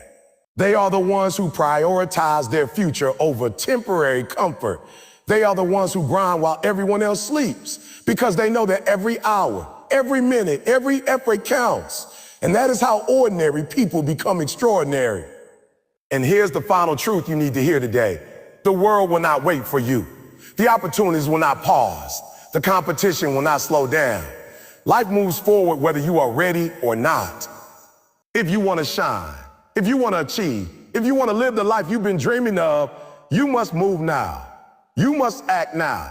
They are the ones who prioritize their future over temporary comfort. They are the ones who grind while everyone else sleeps because they know that every hour, every minute, every effort counts. And that is how ordinary people become extraordinary. And here's the final truth you need to hear today. The world will not wait for you. The opportunities will not pause. The competition will not slow down. Life moves forward whether you are ready or not. If you want to shine, if you want to achieve, if you want to live the life you've been dreaming of, you must move now. You must act now.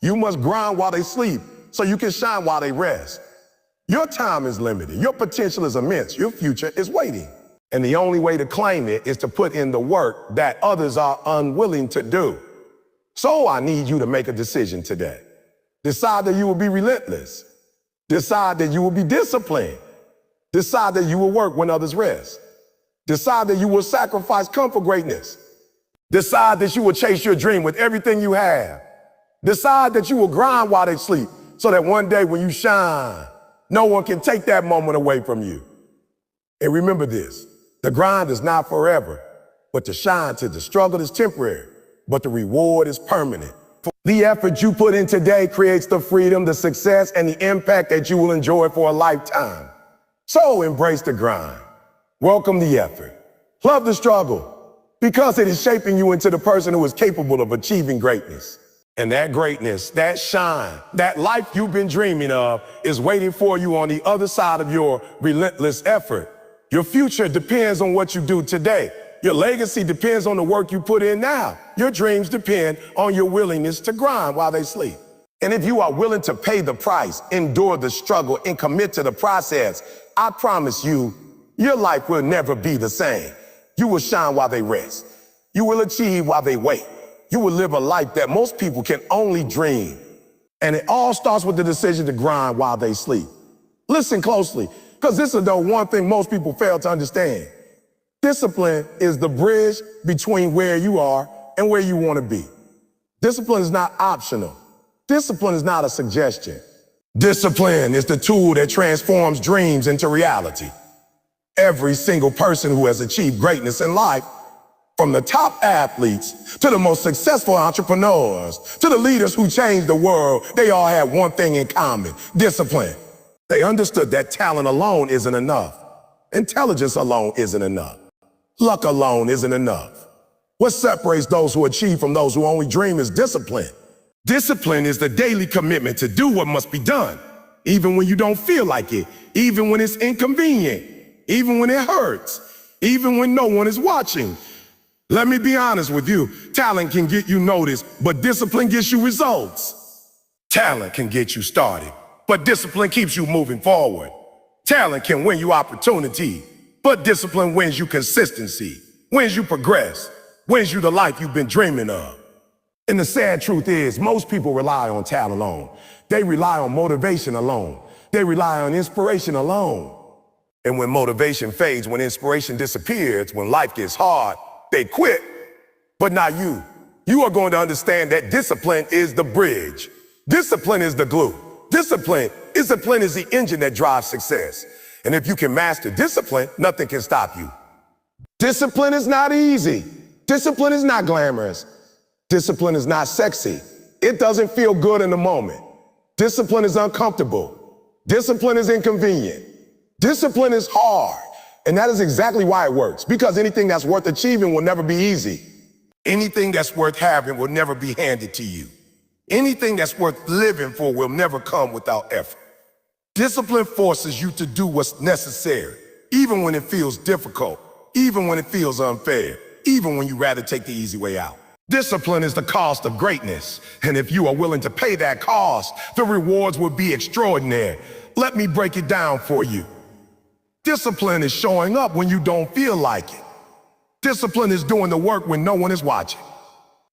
You must grind while they sleep so you can shine while they rest. Your time is limited. Your potential is immense. Your future is waiting. And the only way to claim it is to put in the work that others are unwilling to do. So I need you to make a decision today. Decide that you will be relentless. Decide that you will be disciplined. Decide that you will work when others rest. Decide that you will sacrifice comfort for greatness. Decide that you will chase your dream with everything you have. Decide that you will grind while they sleep so that one day when you shine, no one can take that moment away from you. And remember this, the grind is not forever, but the shine to the struggle is temporary, but the reward is permanent. The effort you put in today creates the freedom, the success, and the impact that you will enjoy for a lifetime. So embrace the grind. Welcome the effort. Love the struggle because it is shaping you into the person who is capable of achieving greatness. And that greatness, that shine, that life you've been dreaming of is waiting for you on the other side of your relentless effort. Your future depends on what you do today. Your legacy depends on the work you put in now. Your dreams depend on your willingness to grind while they sleep. And if you are willing to pay the price, endure the struggle, and commit to the process, I promise you, your life will never be the same. You will shine while they rest. You will achieve while they wait. You will live a life that most people can only dream. And it all starts with the decision to grind while they sleep. Listen closely, because this is the one thing most people fail to understand. Discipline is the bridge between where you are and where you want to be. Discipline is not optional. Discipline is not a suggestion. Discipline is the tool that transforms dreams into reality. Every single person who has achieved greatness in life, from the top athletes to the most successful entrepreneurs to the leaders who changed the world, they all had one thing in common: discipline. They understood that talent alone isn't enough. Intelligence alone isn't enough. Luck alone isn't enough. What separates those who achieve from those who only dream is discipline. Discipline is the daily commitment to do what must be done, even when you don't feel like it, even when it's inconvenient, even when it hurts, even when no one is watching. Let me be honest with you. Talent can get you noticed, but discipline gets you results. Talent can get you started, but discipline keeps you moving forward. Talent can win you opportunity, but discipline wins you consistency, wins you progress, wins you the life you've been dreaming of. And the sad truth is, most people rely on talent alone. They rely on motivation alone. They rely on inspiration alone. And when motivation fades, when inspiration disappears, when life gets hard, they quit. But not you. You are going to understand that discipline is the bridge. Discipline is the glue. Discipline is the engine that drives success. And if you can master discipline, nothing can stop you. Discipline is not easy. Discipline is not glamorous. Discipline is not sexy. It doesn't feel good in the moment. Discipline is uncomfortable. Discipline is inconvenient. Discipline is hard. And that is exactly why it works. Because anything that's worth achieving will never be easy. Anything that's worth having will never be handed to you. Anything that's worth living for will never come without effort. Discipline forces you to do what's necessary, even when it feels difficult, even when it feels unfair, even when you'd rather take the easy way out. Discipline is the cost of greatness. And if you are willing to pay that cost, the rewards will be extraordinary. Let me break it down for you. Discipline is showing up when you don't feel like it. Discipline is doing the work when no one is watching.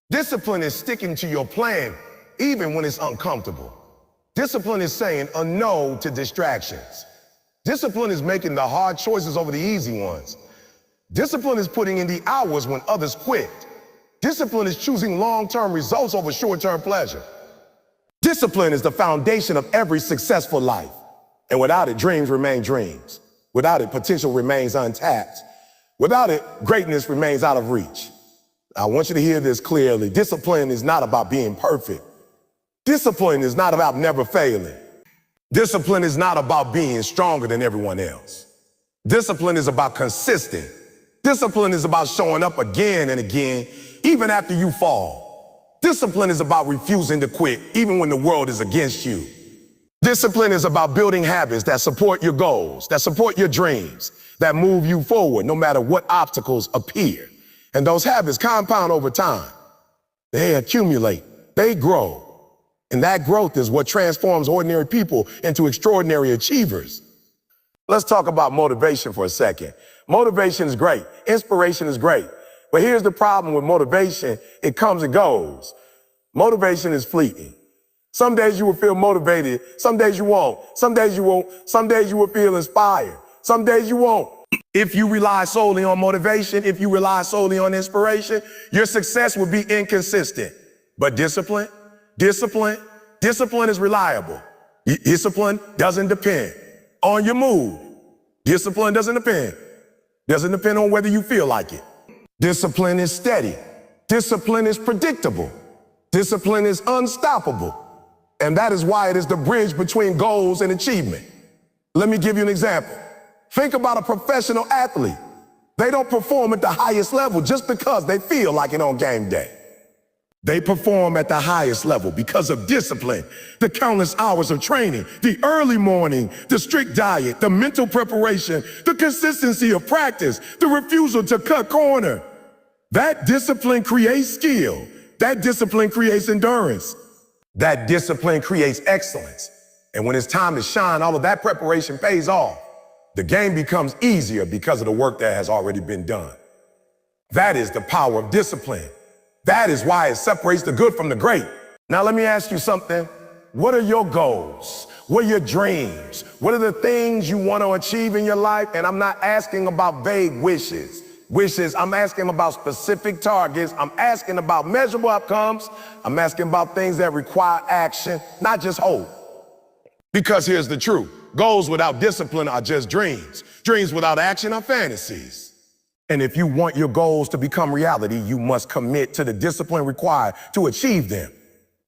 Discipline is sticking to your plan even when it's uncomfortable. Discipline is saying a no to distractions. Discipline is making the hard choices over the easy ones. Discipline is putting in the hours when others quit. Discipline is choosing long-term results over short-term pleasure. Discipline is the foundation of every successful life. And without it, dreams remain dreams. Without it, potential remains untapped. Without it, greatness remains out of reach. I want you to hear this clearly. Discipline is not about being perfect. Discipline is not about never failing. Discipline is not about being stronger than everyone else. Discipline is about consistent. Discipline is about showing up again and again, even after you fall. Discipline is about refusing to quit, even when the world is against you. Discipline is about building habits that support your goals, that support your dreams, that move you forward no matter what obstacles appear. And those habits compound over time. They accumulate, they grow. And that growth is what transforms ordinary people into extraordinary achievers. Let's talk about motivation for a second. Motivation is great. Inspiration is great. But here's the problem with motivation. It comes and goes. Motivation is fleeting. Some days you will feel motivated. Some days you won't. Some days you won't. Some days you will feel inspired. Some days you won't. If you rely solely on motivation, if you rely solely on inspiration, your success will be inconsistent. But discipline is reliable. Discipline doesn't depend on your mood. Discipline doesn't depend on whether you feel like it. Discipline is steady. Discipline is predictable. Discipline is unstoppable. And that is why it is the bridge between goals and achievement. Let me give you an example. Think about a professional athlete. They don't perform at the highest level just because they feel like it on game day. They perform at the highest level because of discipline, the countless hours of training, the early morning, the strict diet, the mental preparation, the consistency of practice, the refusal to cut corner. That discipline creates skill. That discipline creates endurance. That discipline creates excellence. And when it's time to shine, all of that preparation pays off. The game becomes easier because of the work that has already been done. That is the power of discipline. That is why it separates the good from the great. Now let me ask you something. What are your goals? What are your dreams? What are the things you want to achieve in your life? And I'm not asking about vague wishes. I'm asking about specific targets. I'm asking about measurable outcomes. I'm asking about things that require action, not just hope. Because here's the truth. Goals without discipline are just dreams. Dreams without action are fantasies. And if you want your goals to become reality, you must commit to the discipline required to achieve them.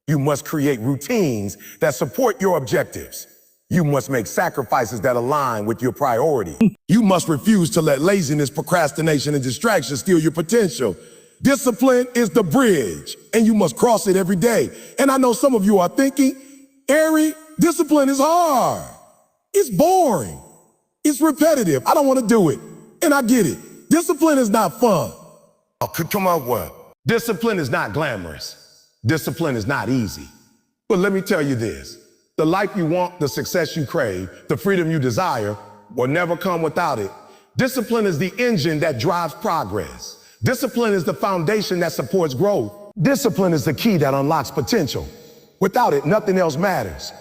You must create routines that support your objectives. You must make sacrifices that align with your priorities. You must refuse to let laziness, procrastination, and distraction steal your potential. Discipline is the bridge, and you must cross it every day. And I know some of you are thinking, Ari, discipline is hard. It's boring. It's repetitive. I don't want to do it. And I get it. Discipline is not fun. Oh, come on, what? Discipline is not glamorous. Discipline is not easy. But let me tell you this. The life you want, the success you crave, the freedom you desire will never come without it. Discipline is the engine that drives progress. Discipline is the foundation that supports growth. Discipline is the key that unlocks potential. Without it, nothing else matters.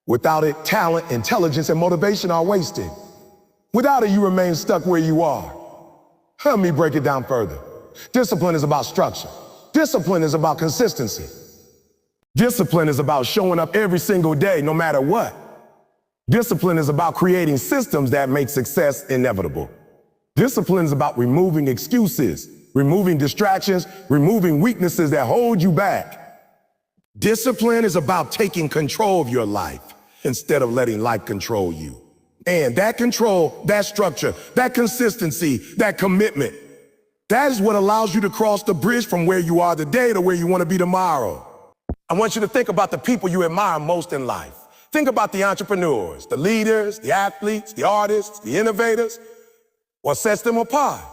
Without it, talent, intelligence, and motivation are wasted. Without it, you remain stuck where you are. Let me break it down further. Discipline is about structure. Discipline is about consistency. Discipline is about showing up every single day, no matter what. Discipline is about creating systems that make success inevitable. Discipline is about removing excuses, removing distractions, removing weaknesses that hold you back. Discipline is about taking control of your life instead of letting life control you. And that control, that structure, that consistency, that commitment, that is what allows you to cross the bridge from where you are today to where you want to be tomorrow. I want you to think about the people you admire most in life. Think about the entrepreneurs, the leaders, the athletes, the artists, the innovators. What sets them apart?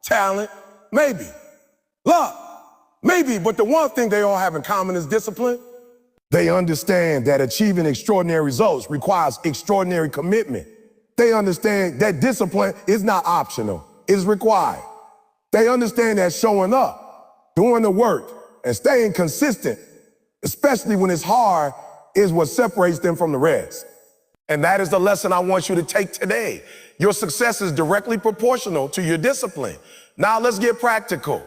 Talent, maybe. Luck, maybe. But the one thing they all have in common is discipline. They understand that achieving extraordinary results requires extraordinary commitment. They understand that discipline is not optional, it's required. They understand that showing up, doing the work, and staying consistent, especially when it's hard, is what separates them from the rest. And that is the lesson I want you to take today. Your success is directly proportional to your discipline. Now let's get practical.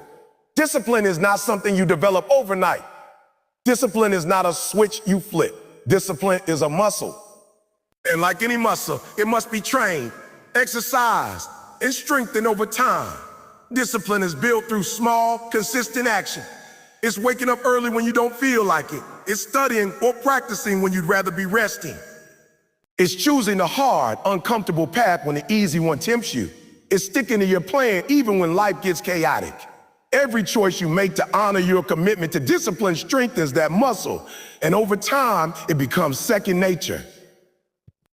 Discipline is not something you develop overnight. Discipline is not a switch you flip. Discipline is a muscle. And like any muscle, it must be trained, exercised, and strengthened over time. Discipline is built through small, consistent action. It's waking up early when you don't feel like it. It's studying or practicing when you'd rather be resting. It's choosing the hard, uncomfortable path when the easy one tempts you. It's sticking to your plan even when life gets chaotic. Every choice you make to honor your commitment to discipline strengthens that muscle, and over time, it becomes second nature.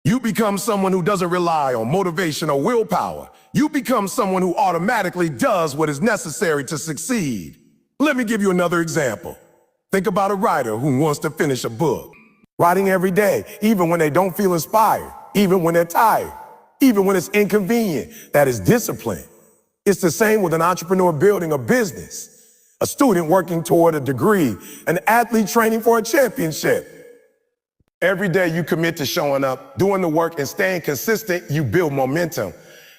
You become someone who doesn't rely on motivation or willpower. You become someone who automatically does what is necessary to succeed. Let me give you another example. Think about a writer who wants to finish a book. Writing every day, even when they don't feel inspired, even when they're tired, even when it's inconvenient. That is discipline. It's the same with an entrepreneur building a business, a student working toward a degree, an athlete training for a championship. Every day you commit to showing up, doing the work, and staying consistent, you build momentum.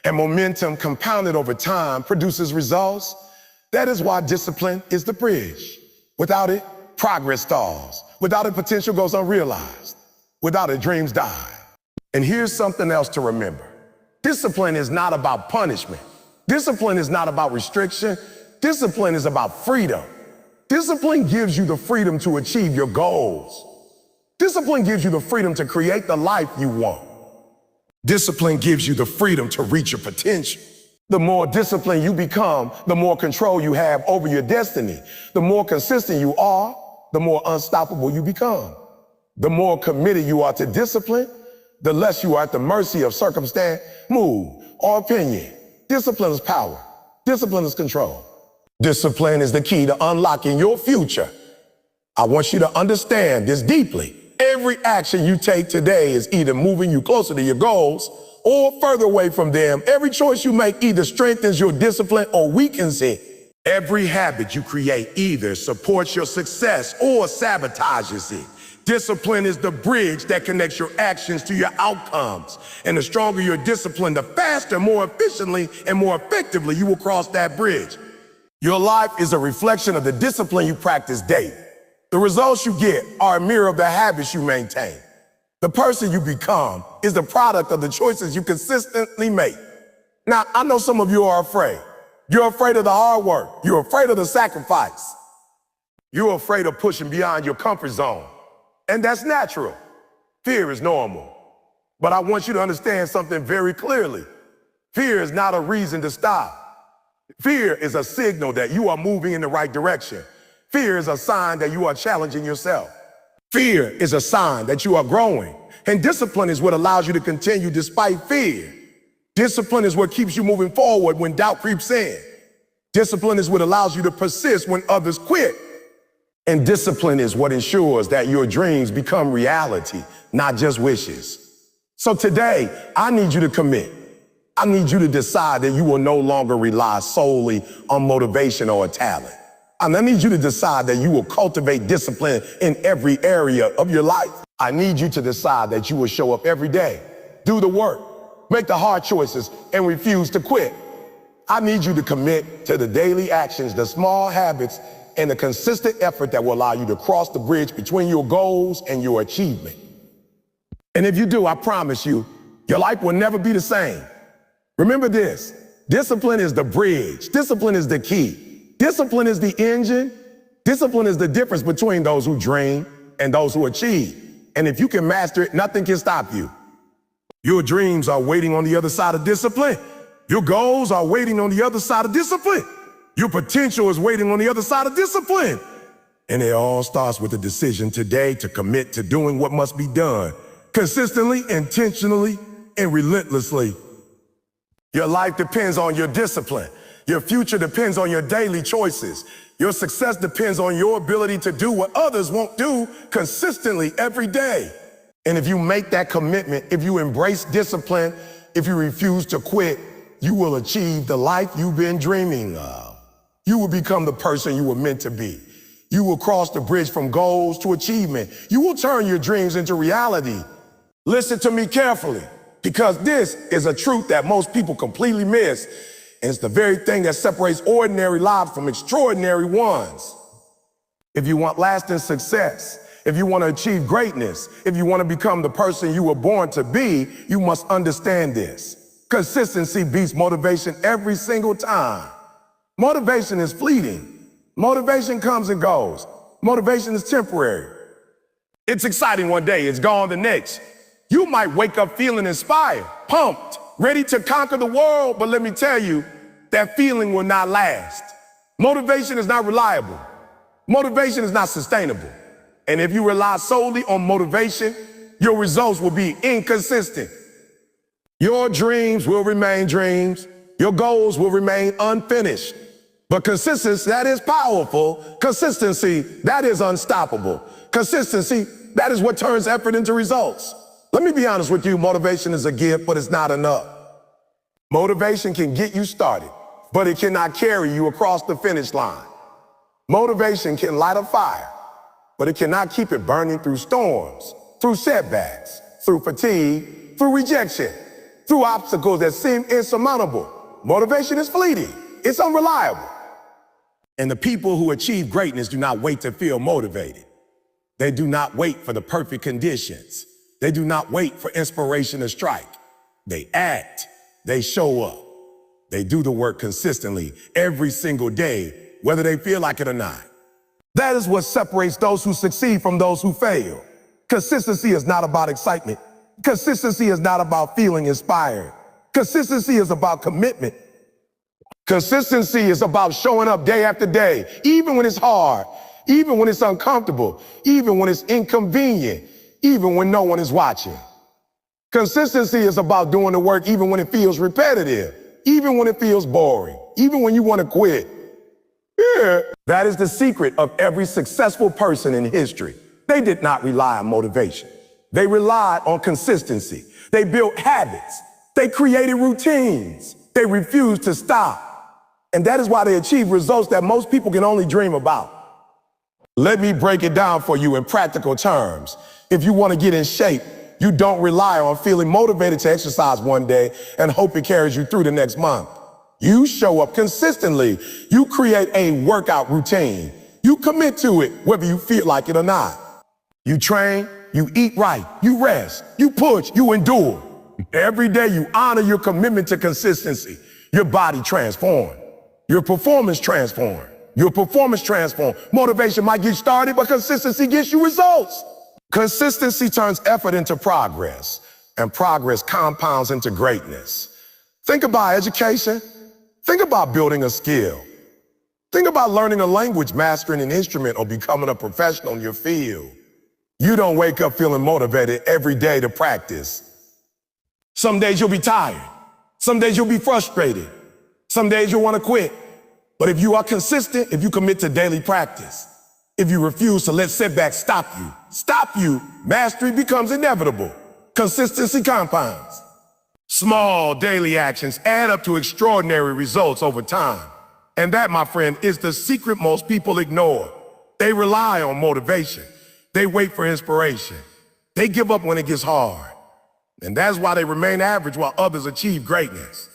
And momentum compounded over time produces results. That is why discipline is the bridge. Without it, progress stalls. Without it, potential goes unrealized. Without it, dreams die. And here's something else to remember. Discipline is not about punishment. Discipline is not about restriction. Discipline is about freedom. Discipline gives you the freedom to achieve your goals. Discipline gives you the freedom to create the life you want. Discipline gives you the freedom to reach your potential. The more disciplined you become, the more control you have over your destiny. The more consistent you are, the more unstoppable you become. The more committed you are to discipline, the less you are at the mercy of circumstance, mood, or opinion. Discipline is power. Discipline is control. Discipline is the key to unlocking your future. I want you to understand this deeply. Every action you take today is either moving you closer to your goals or further away from them. Every choice you make either strengthens your discipline or weakens it. Every habit you create either supports your success or sabotages it. Discipline is the bridge that connects your actions to your outcomes. And the stronger your discipline, the faster, more efficiently, and more effectively you will cross that bridge. Your life is a reflection of the discipline you practice daily. The results you get are a mirror of the habits you maintain. The person you become is the product of the choices you consistently make. Now, I know some of you are afraid. You're afraid of the hard work. You're afraid of the sacrifice. You're afraid of pushing beyond your comfort zone. And that's natural. Fear is normal. But I want you to understand something very clearly. Fear is not a reason to stop. Fear is a signal that you are moving in the right direction. Fear is a sign that you are challenging yourself. Fear is a sign that you are growing. And discipline is what allows you to continue despite fear. Discipline is what keeps you moving forward when doubt creeps in. Discipline is what allows you to persist when others quit. And discipline is what ensures that your dreams become reality, not just wishes. So today, I need you to commit. I need you to decide that you will no longer rely solely on motivation or talent. And I need you to decide that you will cultivate discipline in every area of your life. I need you to decide that you will show up every day, do the work, make the hard choices, and refuse to quit. I need you to commit to the daily actions, the small habits, and the consistent effort that will allow you to cross the bridge between your goals and your achievement. And if you do, I promise you, your life will never be the same. Remember this, discipline is the bridge. Discipline is the key. Discipline is the engine. Discipline is the difference between those who dream and those who achieve. And if you can master it, nothing can stop you. Your dreams are waiting on the other side of discipline. Your goals are waiting on the other side of discipline. Your potential is waiting on the other side of discipline. And it all starts with a decision today to commit to doing what must be done consistently, intentionally, and relentlessly. Your life depends on your discipline. Your future depends on your daily choices. Your success depends on your ability to do what others won't do consistently every day. And if you make that commitment, if you embrace discipline, if you refuse to quit, you will achieve the life you've been dreaming of. You will become the person you were meant to be. You will cross the bridge from goals to achievement. You will turn your dreams into reality. Listen to me carefully, because this is a truth that most people completely miss. And it's the very thing that separates ordinary lives from extraordinary ones. If you want lasting success, if you want to achieve greatness, if you want to become the person you were born to be, you must understand this. Consistency beats motivation every single time. Motivation is fleeting. Motivation comes and goes. Motivation is temporary. It's exciting one day, it's gone the next. You might wake up feeling inspired, pumped, ready to conquer the world, but let me tell you, that feeling will not last. Motivation is not reliable. Motivation is not sustainable. And if you rely solely on motivation, your results will be inconsistent. Your dreams will remain dreams. Your goals will remain unfinished. But consistency, that is powerful. Consistency, that is unstoppable. Consistency, that is what turns effort into results. Let me be honest with you, motivation is a gift, but it's not enough. Motivation can get you started, but it cannot carry you across the finish line. Motivation can light a fire, but it cannot keep it burning through storms, through setbacks, through fatigue, through rejection, through obstacles that seem insurmountable. Motivation is fleeting. It's unreliable. And the people who achieve greatness do not wait to feel motivated. They do not wait for the perfect conditions. They do not wait for inspiration to strike. They act. They show up. They do the work consistently every single day, whether they feel like it or not. That is what separates those who succeed from those who fail. Consistency is not about excitement. Consistency is not about feeling inspired. Consistency is about commitment. Consistency is about showing up day after day, even when it's hard, even when it's uncomfortable, even when it's inconvenient, even when no one is watching. Consistency is about doing the work even when it feels repetitive, even when it feels boring, even when you want to quit. Yeah. That is the secret of every successful person in history. They did not rely on motivation. They relied on consistency. They built habits. They created routines. They refused to stop. And that is why they achieved results that most people can only dream about. Let me break it down for you in practical terms. If you want to get in shape, you don't rely on feeling motivated to exercise one day and hope it carries you through the next month. You show up consistently. You create a workout routine. You commit to it, whether you feel like it or not. You train, you eat right, you rest, you push, you endure. Every day you honor your commitment to consistency. Your body transforms. Your performance transforms. Your performance transforms. Motivation might get started, but consistency gets you results. Consistency turns effort into progress, and progress compounds into greatness. Think about education. Think about building a skill. Think about learning a language, mastering an instrument, or becoming a professional in your field. You don't wake up feeling motivated every day to practice. Some days you'll be tired. Some days you'll be frustrated. Some days you'll want to quit. But if you are consistent, if you commit to daily practice, if you refuse to let setbacks stop you, mastery becomes inevitable. Consistency compounds. Small daily actions add up to extraordinary results over time. And that, my friend, is the secret most people ignore. They rely on motivation. They wait for inspiration. They give up when it gets hard. And that's why they remain average while others achieve greatness.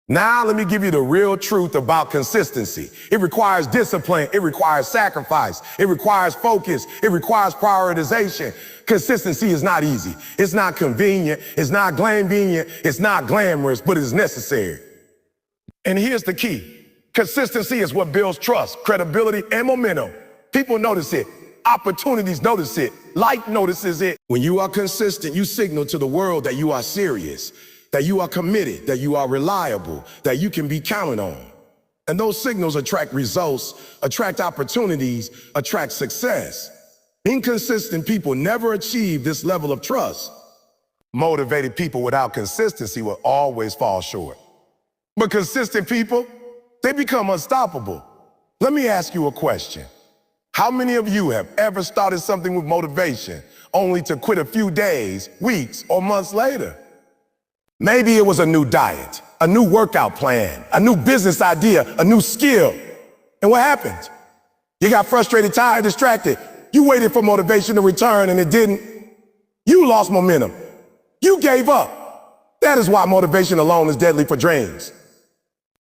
Now, let me give you the real truth about consistency. It requires discipline. It requires sacrifice. It requires focus. It requires prioritization. Consistency is not easy. It's not convenient. It's not convenient. It's not glamorous, but it's necessary. And here's the key. Consistency is what builds trust, credibility, and momentum. People notice it. Opportunities notice it. Life notices it. When you are consistent, you signal to the world that you are serious, that you are committed, that you are reliable, that you can be counted on. And those signals attract results, attract opportunities, attract success. Inconsistent people never achieve this level of trust. Motivated people without consistency will always fall short. But consistent people, they become unstoppable. Let me ask you a question. How many of you have ever started something with motivation only to quit a few days, weeks, or months later? Maybe it was a new diet, a new workout plan, a new business idea, a new skill. And what happened? You got frustrated, tired, distracted. You waited for motivation to return and it didn't. You lost momentum. You gave up. That is why motivation alone is deadly for dreams.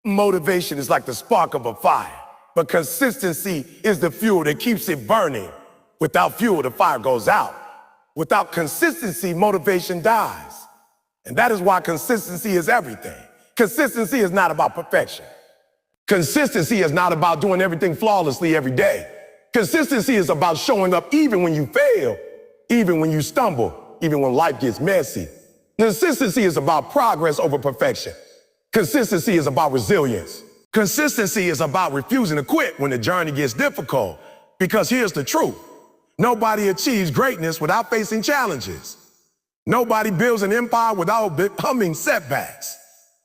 Motivation is like the spark of a fire, but consistency is the fuel that keeps it burning. Without fuel, the fire goes out. Without consistency, motivation dies. And that is why consistency is everything. Consistency is not about perfection. Consistency is not about doing everything flawlessly every day. Consistency is about showing up even when you fail, even when you stumble, even when life gets messy. Consistency is about progress over perfection. Consistency is about resilience. Consistency is about refusing to quit when the journey gets difficult. Because here's the truth. Nobody achieves greatness without facing challenges. Nobody builds an empire without becoming setbacks.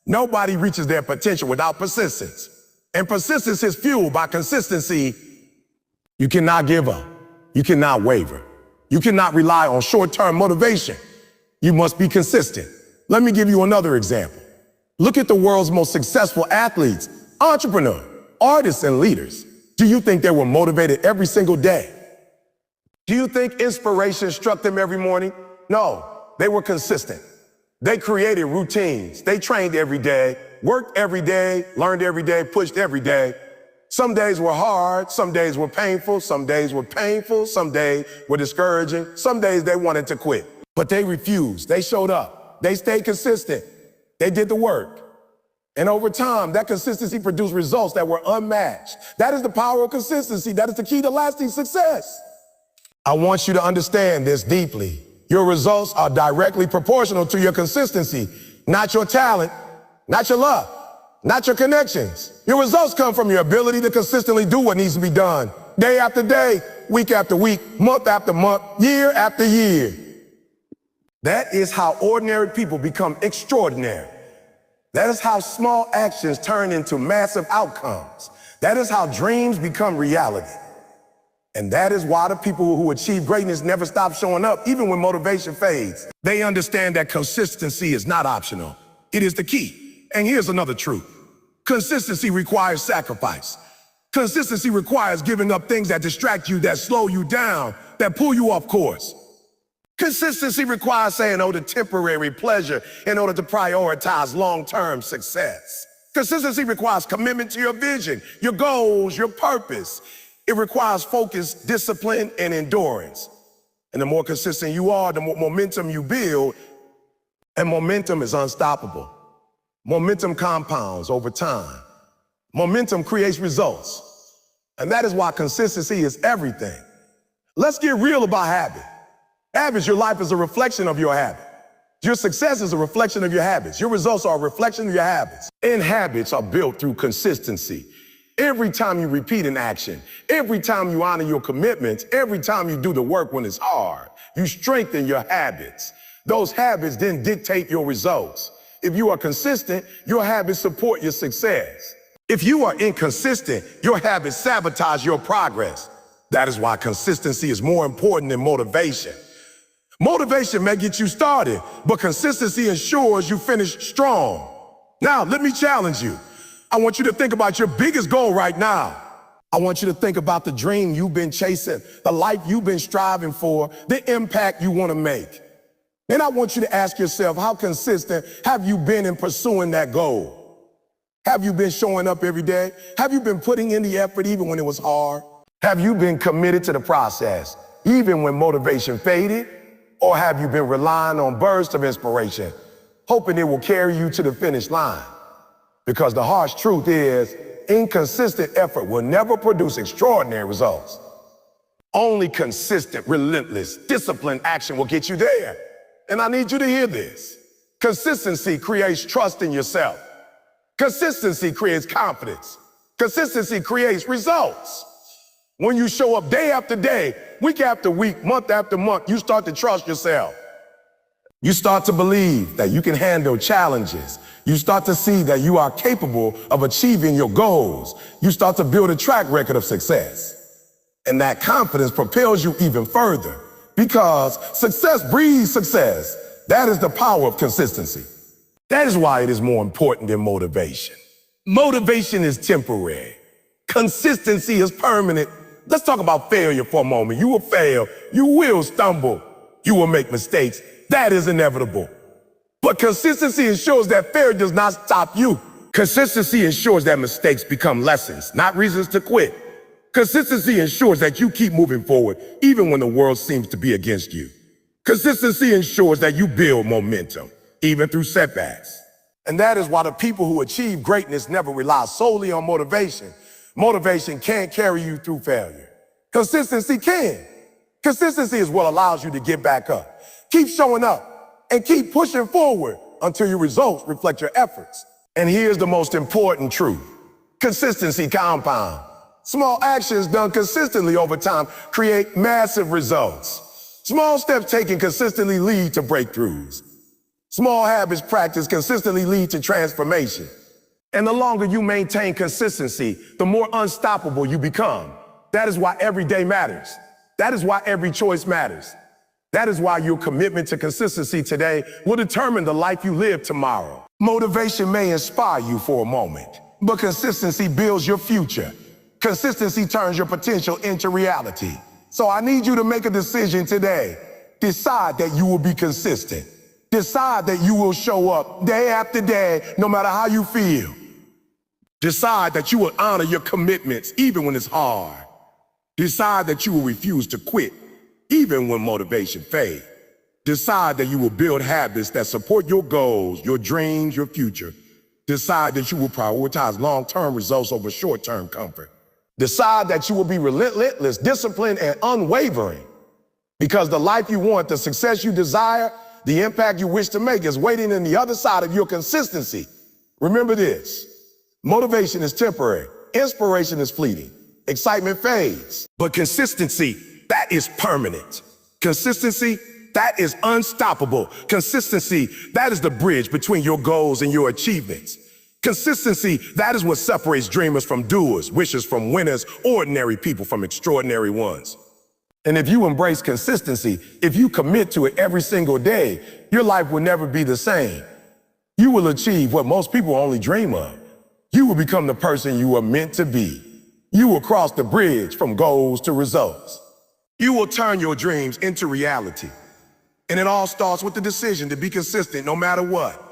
Nobody reaches their potential without persistence. And persistence is fueled by consistency. You cannot give up. You cannot waver. You cannot rely on short-term motivation. You must be consistent. Let me give you another example. Look at the world's most successful athletes, entrepreneurs, artists, and leaders. Do you think they were motivated every single day? Do you think inspiration struck them every morning? No. They were consistent. They created routines. They trained every day, worked every day, learned every day, pushed every day. Some days were hard, some days were painful, some days were painful, some days were discouraging, some days they wanted to quit. But they refused. They showed up. They stayed consistent. They did the work. And over time, that consistency produced results that were unmatched. That is the power of consistency. That is the key to lasting success. I want you to understand this deeply. Your results are directly proportional to your consistency, not your talent, not your luck, not your connections. Your results come from your ability to consistently do what needs to be done, day after day, week after week, month after month, year after year. That is how ordinary people become extraordinary. That is how small actions turn into massive outcomes. That is how dreams become reality. And that is why the people who achieve greatness never stop showing up, even when motivation fades. They understand that consistency is not optional. It is the key. And here's another truth. Consistency requires sacrifice. Consistency requires giving up things that distract you, that slow you down, that pull you off course. Consistency requires saying no to temporary pleasure in order to prioritize long-term success. Consistency requires commitment to your vision, your goals, your purpose. It requires focus, discipline, and endurance. And the more consistent you are, the more momentum you build, and momentum is unstoppable. Momentum compounds over time. Momentum creates results. And that is why consistency is everything. Let's get real about habit. Habits, your life is a reflection of your habit. Your success is a reflection of your habits. Your results are a reflection of your habits. And habits are built through consistency. Every time you repeat an action, every time you honor your commitments, every time you do the work when it's hard, you strengthen your habits. Those habits then dictate your results. If you are consistent, your habits support your success. If you are inconsistent, your habits sabotage your progress. That is why consistency is more important than motivation. Motivation may get you started, but consistency ensures you finish strong. Now, let me challenge you. I want you to think about your biggest goal right now. I want you to think about the dream you've been chasing, the life you've been striving for, the impact you want to make. Then I want you to ask yourself, how consistent have you been in pursuing that goal? Have you been showing up every day? Have you been putting in the effort even when it was hard? Have you been committed to the process, even when motivation faded? Or have you been relying on bursts of inspiration, hoping it will carry you to the finish line? Because the harsh truth is, inconsistent effort will never produce extraordinary results. Only consistent, relentless, disciplined action will get you there. And I need you to hear this. Consistency creates trust in yourself. Consistency creates confidence. Consistency creates results. When you show up day after day, week after week, month after month, you start to trust yourself. You start to believe that you can handle challenges. You start to see that you are capable of achieving your goals. You start to build a track record of success. And that confidence propels you even further because success breeds success. That is the power of consistency. That is why it is more important than motivation. Motivation is temporary. Consistency is permanent. Let's talk about failure for a moment. You will fail. You will stumble. You will make mistakes. That is inevitable. But consistency ensures that failure does not stop you. Consistency ensures that mistakes become lessons, not reasons to quit. Consistency ensures that you keep moving forward, even when the world seems to be against you. Consistency ensures that you build momentum, even through setbacks. And that is why the people who achieve greatness never rely solely on motivation. Motivation can't carry you through failure. Consistency can. Consistency is what allows you to get back up. Keep showing up and keep pushing forward until your results reflect your efforts. And here's the most important truth. Consistency compounds. Small actions done consistently over time create massive results. Small steps taken consistently lead to breakthroughs. Small habits practiced consistently lead to transformation. And the longer you maintain consistency, the more unstoppable you become. That is why every day matters. That is why every choice matters. That is why your commitment to consistency today will determine the life you live tomorrow. Motivation may inspire you for a moment, but consistency builds your future. Consistency turns your potential into reality. So I need you to make a decision today. Decide that you will be consistent. Decide that you will show up day after day, no matter how you feel. Decide that you will honor your commitments even when it's hard. Decide that you will refuse to quit even when motivation fades. Decide that you will build habits that support your goals, your dreams, your future. Decide that you will prioritize long-term results over short-term comfort. Decide that you will be relentless, disciplined, and unwavering. Because the life you want, the success you desire, the impact you wish to make is waiting on the other side of your consistency. Remember this: motivation is temporary, inspiration is fleeting, excitement fades. But consistency, that is permanent. Consistency, that is unstoppable. Consistency, that is the bridge between your goals and your achievements. Consistency, that is what separates dreamers from doers, wishers from winners, ordinary people from extraordinary ones. And if you embrace consistency, if you commit to it every single day, your life will never be the same. You will achieve what most people only dream of. You will become the person you are meant to be. You will cross the bridge from goals to results. You will turn your dreams into reality. And it all starts with the decision to be consistent no matter what.